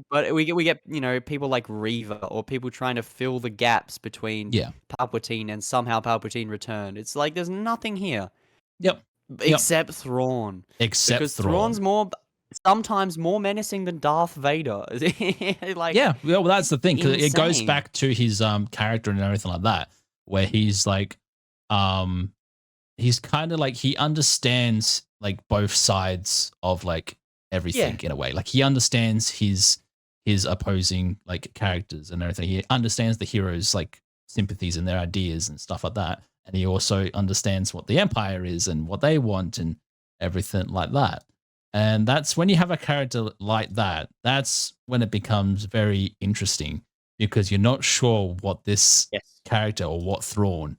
But we get people like Reva, or people trying to fill the gaps between Palpatine and somehow Palpatine returned. It's like there's nothing here. Except Thrawn. Because Thrawn's sometimes more menacing than Darth Vader. Like, well, that's the thing, because it goes back to his character and everything like that, where he's like, he's kind of like, he understands like both sides of like everything in a way. Like he understands his opposing like characters and everything. He understands the heroes' like sympathies and their ideas and stuff like that. And he also understands what the Empire is and what they want and everything like that. And that's when you have a character like that, that's when it becomes very interesting, because you're not sure what this character or what Thrawn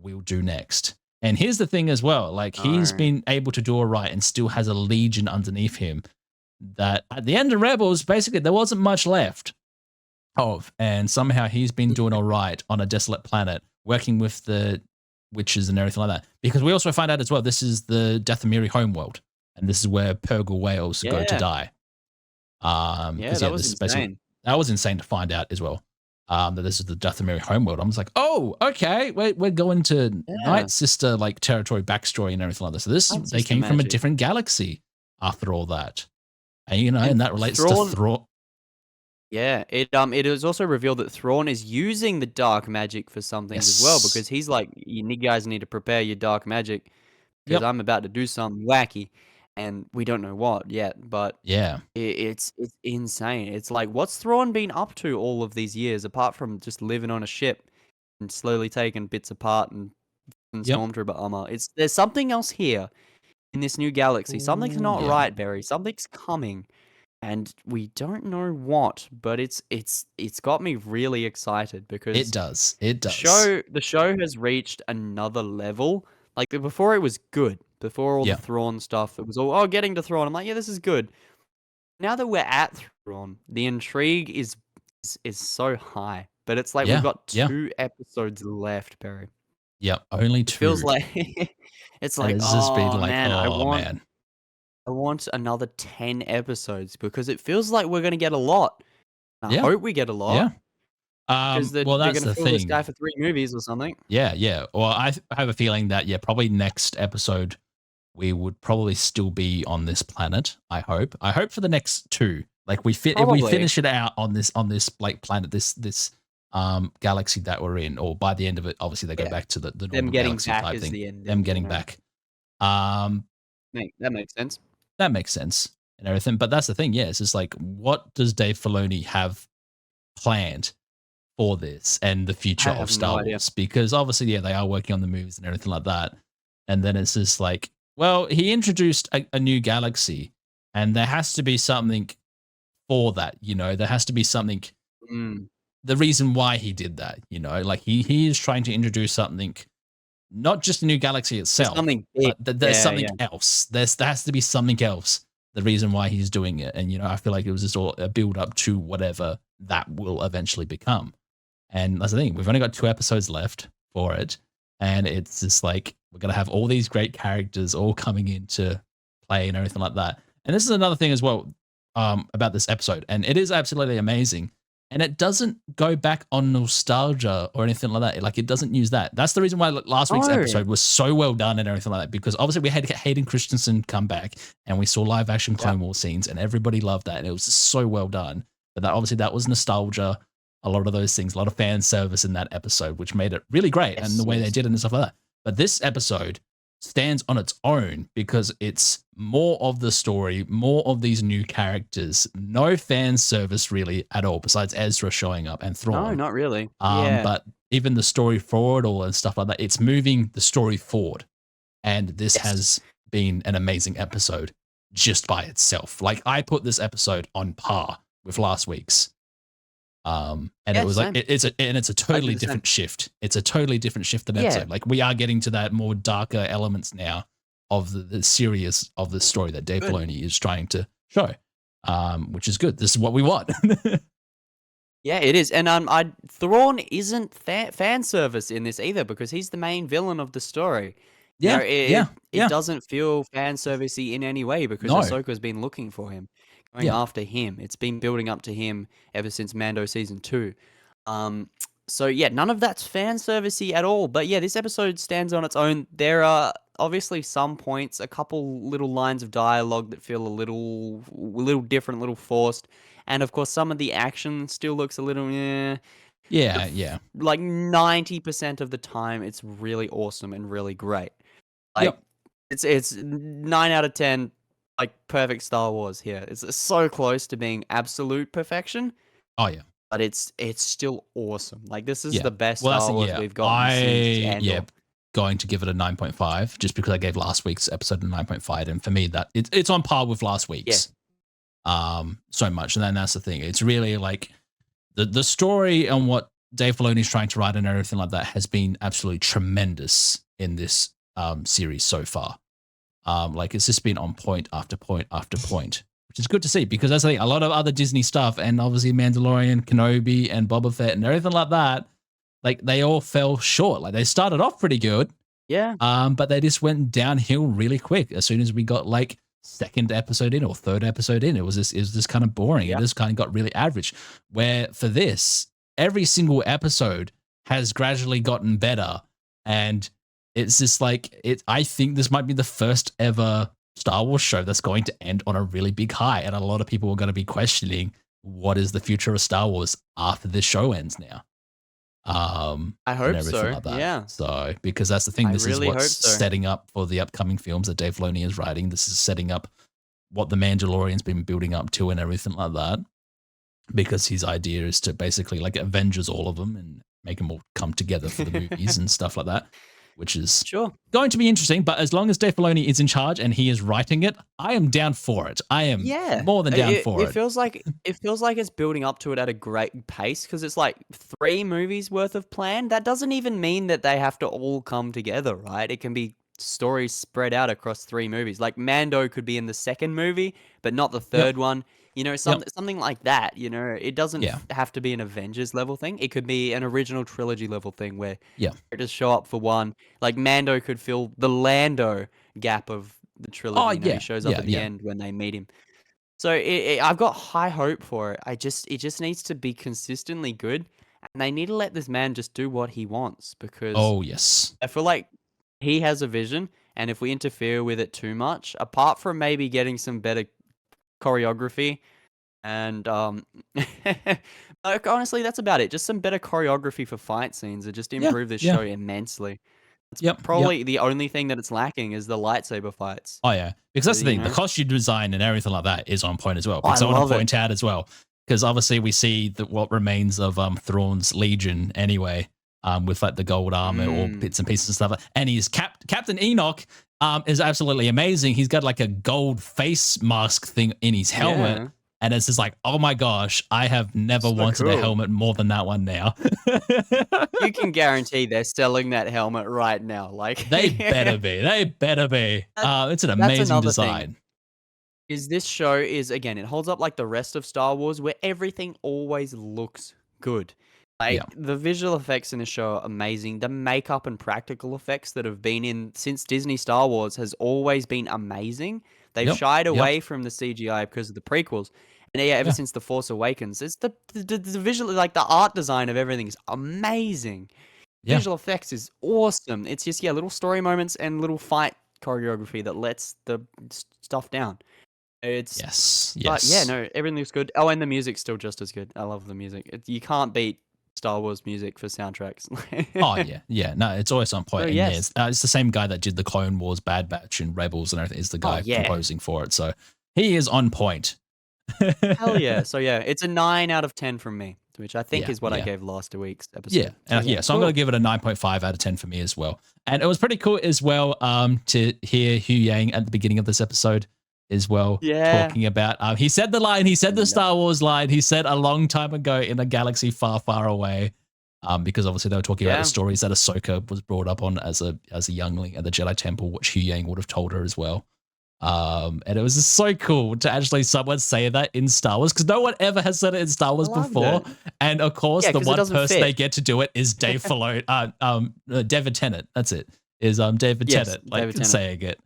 will do next. And here's the thing as well, like he's been able to do all right and still has a legion underneath him that at the end of Rebels, basically there wasn't much left of. And somehow he's been doing all right on a desolate planet, working with the witches and everything like that. Because we also find out as well, this is the Dathomiri homeworld, and this is where Purgle whales go to die. That was insane. That was insane to find out as well. That this is the Dathomiri homeworld. I was like, oh, okay, we're going to Night Sister like territory backstory and everything like this. So they came from a different galaxy after all that, and and that relates to Thrawn. Yeah, it is also revealed that Thrawn is using the dark magic for something as well, because he's like, you guys need to prepare your dark magic because I'm about to do something wacky, and we don't know what yet, but it's insane. It's like, what's Thrawn been up to all of these years apart from just living on a ship and slowly taking bits apart and stormtrooper armor? There's something else here in this new galaxy. Something's not right, Barry. Something's coming. And we don't know what, but it's got me really excited because it does. The show has reached another level. Like before, it was good. Before all the Thrawn stuff, it was all getting to Thrawn. I'm like, yeah, this is good. Now that we're at Thrawn, the intrigue is so high. But it's like we've got 2 episodes left, Barry. Yep, only 2. It feels like it's like, man, I want another 10 episodes because it feels like we're going to get a lot. I hope we get a lot. Yeah. Because they're going to fill this guy for 3 movies or something. Yeah. Well, I have a feeling that, probably next episode, we would probably still be on this planet, I hope. I hope for the next 2. Like, if we finish it out on this like planet, this galaxy that we're in, or by the end of it, obviously they go back to the normal galaxy type thing. Them getting back. That makes sense. That makes sense and everything. But that's the thing. It's just like, what does Dave Filoni have planned for this and the future of Star Wars? Because obviously, they are working on the movies and everything like that. And then it's just like, well, he introduced a new galaxy, and there has to be something for that. There has to be something. The reason why he did that, like he is trying to introduce something. Not just a new galaxy itself, but there's something else. There has to be something else. The reason why he's doing it, and I feel like it was just all a build up to whatever that will eventually become. And that's the thing. We've only got 2 episodes left for it, and it's just like we're gonna have all these great characters all coming into play and everything like that. And this is another thing as well about this episode, and it is absolutely amazing. And it doesn't go back on nostalgia or anything like that. Like, it doesn't use that. That's the reason why last week's episode was so well done and everything like that. Because obviously we had Hayden Christensen come back, and we saw live action Clone Wars scenes, and everybody loved that. And it was just so well done. But that was nostalgia. A lot of those things, a lot of fan service in that episode, which made it really great. And the way they did it and stuff like that. But this episode stands on its own because it's more of the story, more of these new characters, no fan service really at all, besides Ezra showing up and Thrawn. No, not really. But even the story forward all and stuff like that, it's moving the story forward. And this has been an amazing episode just by itself. Like, I put this episode on par with last week's. And it was like it's a totally 100%. Different shift. It's a totally different shift than episode. Like, we are getting to that more darker elements now of the serious of the story that Dave Filoni is trying to show, which is good. This is what we want. Yeah, it is. And Thrawn isn't fan service in this either, because he's the main villain of the story. It doesn't feel fan servicey in any way, because Ahsoka's been looking for him. Going after him. It's been building up to him ever since Mando season 2. So none of that's fan servicey at all. But this episode stands on its own. There are obviously some points, a couple little lines of dialogue that feel a little different, a little forced, and of course some of the action still looks a little Like 90% of the time, it's really awesome and really great. Like it's 9 out of 10. Like, perfect Star Wars here. It's so close to being absolute perfection. Oh yeah, but it's still awesome. Like, this is the best Star Wars we've got since Andor. Going to give it a 9.5 just because I gave last week's episode a 9.5, and for me that it's on par with last week's. So much, and then that's the thing. It's really like the story and what Dave Filoni is trying to write and everything like that has been absolutely tremendous in this series so far. Like, it's just been on point after point after point, which is good to see, because that's the thing. A lot of other Disney stuff, and obviously Mandalorian, Kenobi, and Boba Fett, and everything like that, like, they all fell short. Like, they started off pretty good, Yeah. But they just went downhill really quick as soon as we got like second episode in or third episode in. It was just kind of boring. It just kind of got really average. Where for this, every single episode has gradually gotten better, and it's just like it. I think this might be the first ever Star Wars show that's going to end on a really big high, and a lot of people are going to be questioning what is the future of Star Wars after this show ends now. I hope and everything so. like that. Yeah. So because that's the thing, I this really is what's hope so. setting up for the upcoming films that Dave Filoni is writing. This is setting up what the Mandalorian's been building up to and everything like that. Because his idea is to basically like Avengers all of them and make them all come together for the movies and stuff like that, which is going to be interesting. But as long as Dave Filoni is in charge and he is writing it, I am down for it. I am more than down for it. It feels like it's building up to it at a great pace because it's like 3 movies worth of plan. That doesn't even mean that they have to all come together, right? It can be stories spread out across 3 movies. Like Mando could be in the second movie, but not the third one. You know, something like that. You know, it doesn't have to be an Avengers level thing. It could be an original trilogy level thing where characters show up for one. Like Mando could fill the Lando gap of the trilogy. He shows up at the end when they meet him. So I've got high hope for it. It just needs to be consistently good, and they need to let this man just do what he wants because I feel like he has a vision, and if we interfere with it too much, apart from maybe getting some better choreography and like, honestly, that's about it. Just some better choreography for fight scenes and just improve this show immensely. Probably the only thing that it's lacking is the lightsaber fights. Oh yeah, because that's the thing. The costume design and everything like that is on point as well. Because I want to point out as well, because obviously we see that what remains of Thrawn's Legion anyway, with like the gold armor or bits and pieces and stuff. And he's Captain Enoch is absolutely amazing. He's got like a gold face mask thing in his helmet. And it's just like, oh my gosh, I have never wanted a helmet more than that one now. You can guarantee they're selling that helmet right now. Like they better be. They better be. It's an amazing design. This show is, again, it holds up like the rest of Star Wars where everything always looks good. Like the visual effects in the show are amazing. The makeup and practical effects that have been in since Disney Star Wars has always been amazing. They've shied away from the CGI because of the prequels. And ever since The Force Awakens, it's the visual, like the art design of everything is amazing. Visual effects is awesome. It's just, little story moments and little fight choreography that lets the stuff down. It's but everything looks good. Oh, and the music's still just as good. I love the music. You can't beat Star Wars music for soundtracks. No, it's always on point. It's the same guy that did the Clone Wars, Bad Batch, and Rebels and everything. Is the guy composing for it, so he is on point. Hell yeah! So it's a 9 out of 10 from me, which I think is what I gave last week's episode. So I'm gonna give it a 9.5 out of 10 for me as well. And it was pretty cool as well to hear Hu Yang at the beginning of this episode as well, talking about he said the line, he said the Star Wars line, he said a long time ago in a galaxy far, far away. Because obviously they were talking about the stories that Ahsoka was brought up on as a youngling at the Jedi Temple, which Hu Yang would have told her as well. And it was just so cool to actually someone say that in Star Wars, because no one ever has said it in Star Wars before. And of course, the one person they get to do it is Dave Filoni, David Tennant. That's it. Is David Tennant saying it.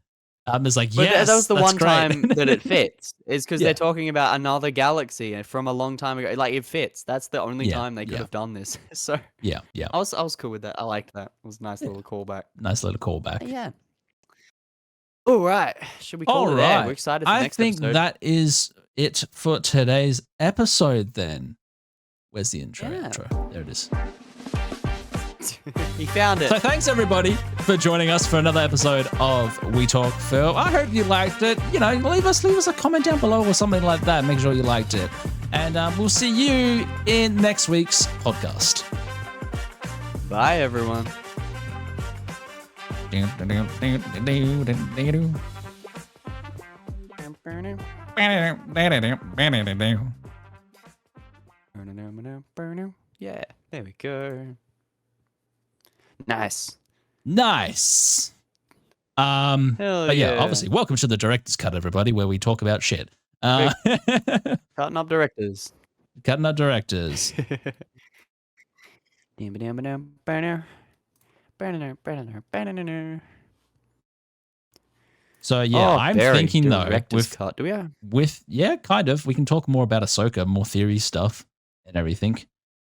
It's like, yes, that was the one time that it fits. It's because they're talking about another galaxy from a long time ago. Like, it fits. That's the only time they could have done this. So I was cool with that. I liked that. It was a nice little callback. Yeah. All right. Should we call it there? We're excited for the next episode. I think that is it for today's episode then. Where's the intro? There it is. He found it. So thanks everybody for joining us for another episode of We Talk Film. I hope you liked it. You know, leave us a comment down below or something like that. Make sure you liked it. And we'll see you in next week's podcast. Bye, everyone. Yeah, there we go. Nice. But obviously, welcome to the Director's Cut, everybody, where we talk about shit. Cutting up directors. So yeah, Oh, I'm Barry, thinking though director's cut. Do we have? yeah, kind of. We can talk more about Ahsoka, more theory stuff and everything.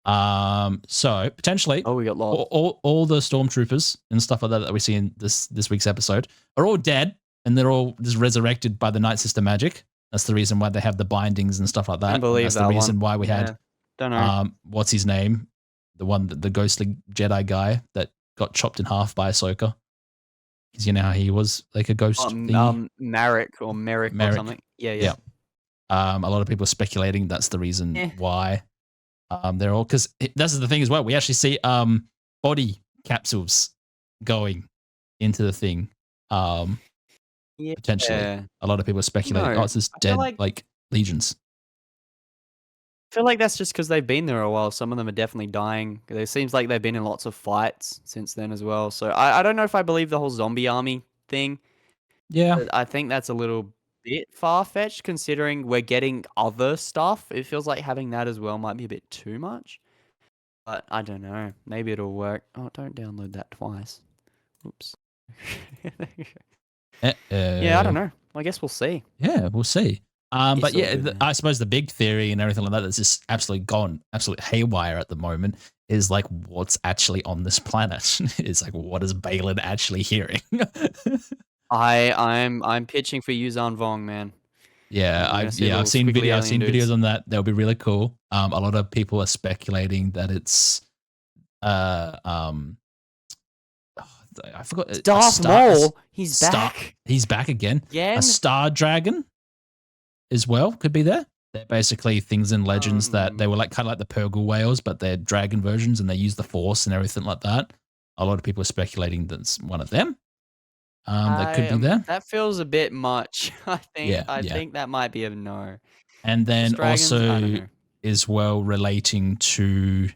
So potentially, Oh, we got lost. all the stormtroopers and stuff like that that we see in this week's episode are all dead, and they're all just resurrected by the Night Sister magic. That's the reason why they have the bindings and stuff like that. I believe that's that the reason one. why we had Don't know. what's his name, the ghostly Jedi guy that got chopped in half by Ahsoka. Because you know how he was like a ghost thingy. Marek or Merrick or something. Yeah. A lot of people are speculating that's the reason why. They're all, because that's the thing as well. We actually see body capsules going into the thing. Potentially, a lot of people are speculating. No, it's just dead like legions. I feel like that's just because they've been there a while. Some of them are definitely dying. It seems like they've been in lots of fights since then as well. So I don't know if I believe the whole zombie army thing. Yeah. But I think that's a little bit far-fetched considering we're getting other stuff. It feels like having that as well might be a bit too much. But I don't know. Maybe it'll work. Oh, don't download that twice. Oops. Yeah, I don't know. I guess we'll see. Yeah, we'll see. But yeah, I suppose the big theory and everything like that that's just absolutely gone, absolute haywire at the moment is like what's actually on this planet. It's like, what is Balin actually hearing? I'm pitching for Yuzan Vong, man. Yeah, I've seen videos on that. That'll be really cool. A lot of people are speculating that it's I forgot. Darth Maul. He's back. He's back again. A star dragon as well could be there. They're basically things in Legends that they were like kind of like the Purgle whales, but they're dragon versions and they use the Force and everything like that. A lot of people are speculating that's one of them. That could be there. That feels a bit much. I think that might be a no. And then also as well relating to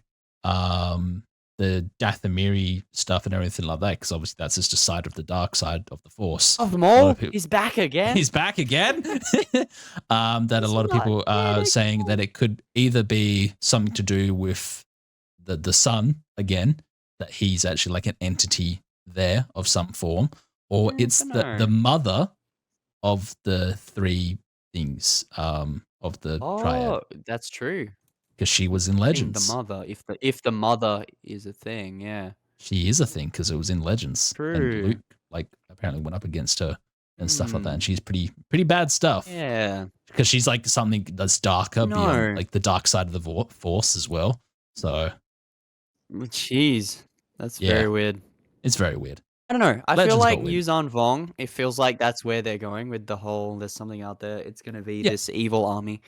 the Dathomiri stuff and everything like that, because obviously that's just a side of the dark side of the Force. Of them all, he's back again. He's back again. That a lot of people are saying that it could either be something to do with the sun again, that he's actually like an entity there of some form, or it's the mother of the three things of the triad. Oh, that's true. Because she was in Legends. The mother, if the mother is a thing, yeah. She is a thing because it was in Legends. True. And Luke like apparently went up against her and stuff like that, and she's pretty bad stuff. Yeah. Because she's like something that's darker beyond like the dark side of the Force as well. So. Jeez, that's very weird. It's very weird. I don't know. I feel like Yuzan Vong, it feels like that's where they're going with the whole, there's something out there. It's going to be this evil army.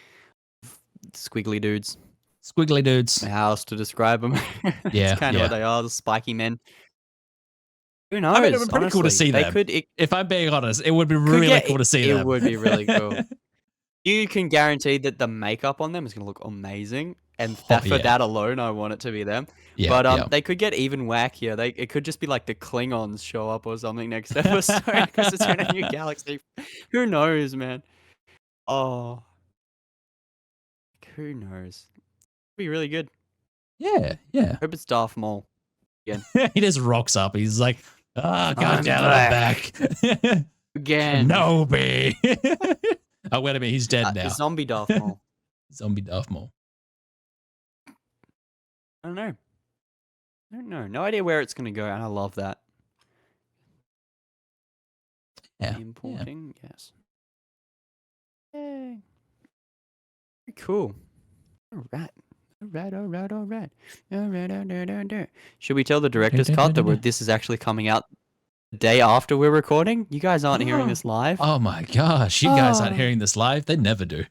Squiggly dudes. Squiggly dudes. How else to describe them? It's kind of what they are, the spiky men. Who knows? I mean, it would be pretty cool to see them. If I'm being honest, it would be really cool to see them. It would be really cool. You can guarantee that the makeup on them is going to look amazing. And for that alone, I want it to be them. Yeah, but they could get even wackier. It could just be like the Klingons show up or something next episode because it's in a new galaxy. Who knows, man? Oh. Who knows? It'd be really good. Yeah. Hope it's Darth Maul again. He just rocks up. He's like, God damn it, I'm back. Again. Kenobi. Oh, wait a minute. He's dead now. Zombie Darth Maul. Zombie Darth Maul. I don't know. No idea where it's going to go, and I love that. Yeah. Importing, yes. Yay. Very cool. All right. Should we tell the director's cut that this is actually coming out the day after we're recording? You guys aren't hearing this live? Oh my gosh, you guys aren't hearing this live? They never do.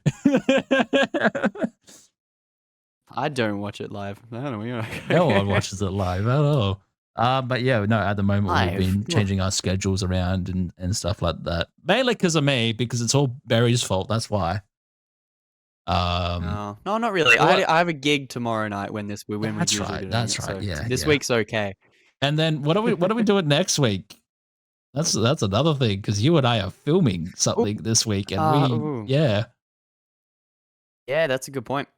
I don't watch it live. I don't know. No one watches it live at all. But yeah, no, at the moment we've been changing our schedules around and stuff like that. Mainly because of me, because it's all Barry's fault. That's why. No, not really. I have a gig tomorrow night when we That's right. That's right. So yeah. This week's okay. And then what are we doing next week? That's another thing, because you and I are filming something this week, and yeah, that's a good point.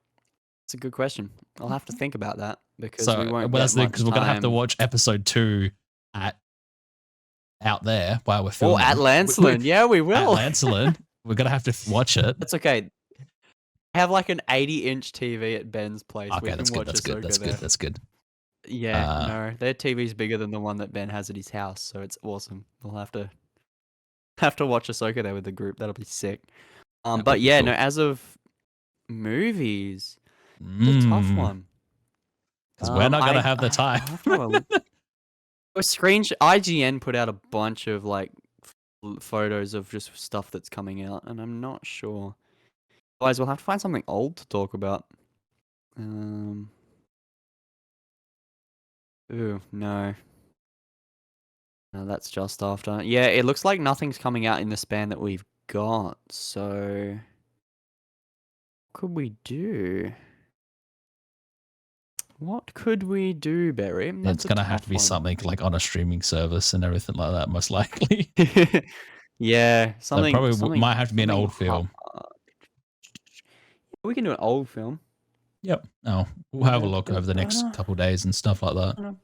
It's a good question. I'll have to think about that because we won't. Well, that's because we're gonna have to watch episode 2 out there while we're filming. Oh, at Lancelin. Yeah, we will. At Lancelin. We're going to have to watch it. That's okay. I have like an 80-inch TV at Ben's place. Okay, we can that's good. watch That's good. That's there. good. That's good. Yeah, no, their TV's bigger than the one that Ben has at his house, so it's awesome. We'll have to watch Ahsoka there with the group. That'll be sick. But yeah, cool. No, as of movies, it's a tough one. Because we're not gonna have the time. IGN put out a bunch of like photos of just stuff that's coming out, and I'm not sure. Otherwise, we'll have to find something old to talk about. Ooh, no. No, that's just after. Yeah, it looks like nothing's coming out in the span that we've got, so... What could we do? What could we do, Barry? It's going to have to be something like on a streaming service and everything like that, most likely. Yeah, something... Probably might have to be an old film. We can do an old film. Yep. Oh, we'll have a look over the next couple of days and stuff like that.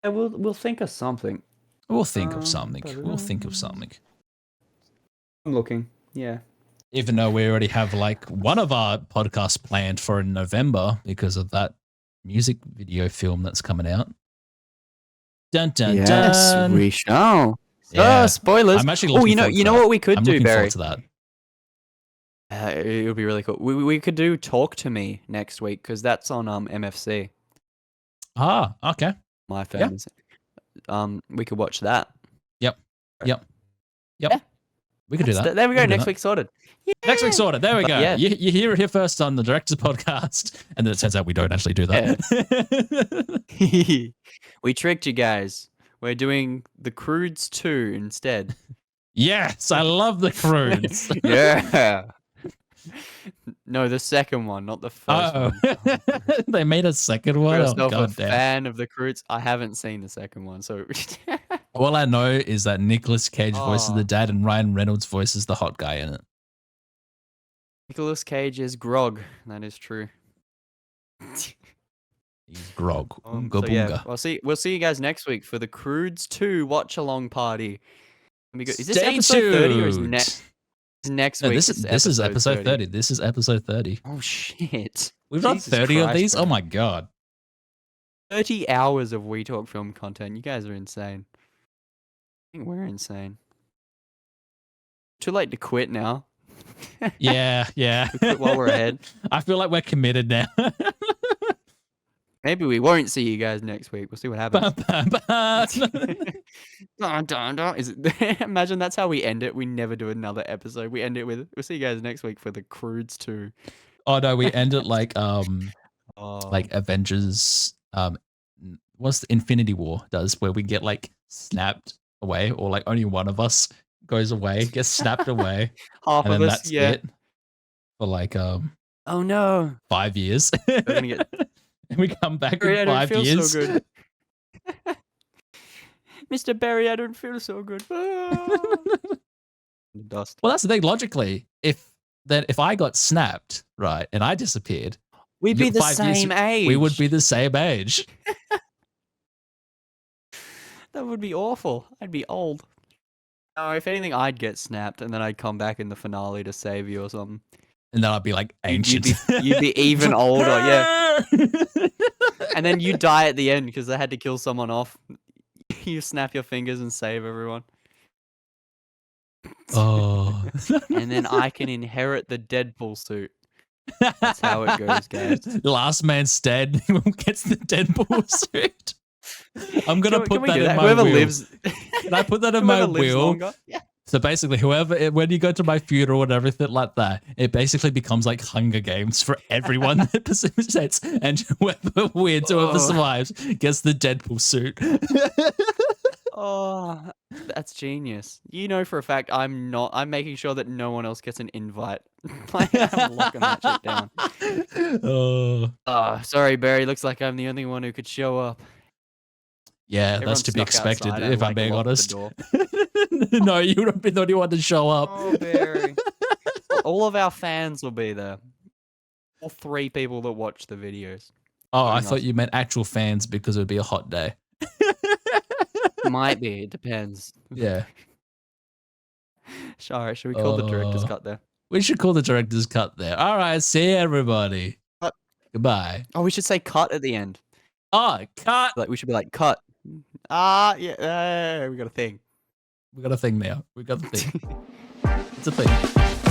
Yeah, we'll think of something. We'll think of something. We'll think of something. I'm looking. Yeah. Even though we already have like one of our podcasts planned for in November because of that music video film that's coming out. Dun dun yes, dun. We shall. Yeah. Spoilers. I'm actually looking you know what we could do, Barry? To that. It would be really cool. We could do Talk to Me next week because that's on MFC. Ah, okay. My fans. Yeah. We could watch that. Yep. Yeah. We could do that. There we go. Next week sorted. Yeah. Next week sorted. There we go. Yeah. You hear it here first on the Director's Podcast, and then it turns out we don't actually do that. Yeah. We tricked you guys. We're doing the Croods 2 instead. Yes, I love the Croods. Yeah. No, the second one, not the first one. They made a second one? I'm a fan of the Croods. I haven't seen the second one, so... All I know is that Nicolas Cage voices the dad and Ryan Reynolds voices the hot guy in it. Nicolas Cage is Grog. That is true. He's Grog. So yeah, we'll see you guys next week for the Croods 2 watch along party. Is this episode 30 or is next week? This is episode 30. This is episode 30. Oh shit. We've done 30 of these? Bro. Oh my god. 30 hours of We Talk Film content. You guys are insane. I think we're insane. Too late to quit now. Yeah. We quit while we're ahead. I feel like we're committed now. Maybe we won't see you guys next week. We'll see what happens. Imagine that's how we end it. We never do another episode. We end it with, we'll see you guys next week for the Croods 2. Oh no, we end it like like Avengers what's the Infinity War does, where we get like snapped away, or like only one of us goes away, gets snapped away. Half and of then us, that's it for like oh no, 5 years. We're gonna get... And we come back in 5 years. So good. Mr. Barry, I don't feel so good. Dust. Well, that's the thing. Logically, if I got snapped, right, and I disappeared, we'd be the same age. We would be the same age. That would be awful. I'd be old. Oh, if anything, I'd get snapped, and then I'd come back in the finale to save you or something. And then I'd be like ancient. You'd be even older, yeah. And then you die at the end because they had to kill someone off. You snap your fingers and save everyone. Oh. And then I can inherit the Deadpool suit. That's how it goes, guys. Last man standing gets the Deadpool suit. I'm gonna put that in my whoever will. Lives. Can I put that in my will? Yeah. So basically, when you go to my funeral and everything like that, it basically becomes like Hunger Games for everyone that participates, and whoever wins, whoever survives, gets the Deadpool suit. Oh, that's genius. You know for a fact I'm making sure that no one else gets an invite. I'm locking that shit down. Oh, sorry, Barry. Looks like I'm the only one who could show up. Yeah, Everyone's that's to be expected, outside, if I'm being honest. No, you would be the only one to show up. Oh, Barry. All of our fans will be there. 3 people that watch the videos. Oh, I thought you meant actual fans because it would be a hot day. Might be. It depends. Yeah. All right, should we call the director's cut there? We should call the director's cut there. All right, see you, everybody. Cut. Goodbye. Oh, we should say cut at the end. Oh, cut. Like we should be like cut. Yeah, we got a thing. We got a thing now. We got the thing. It's a thing.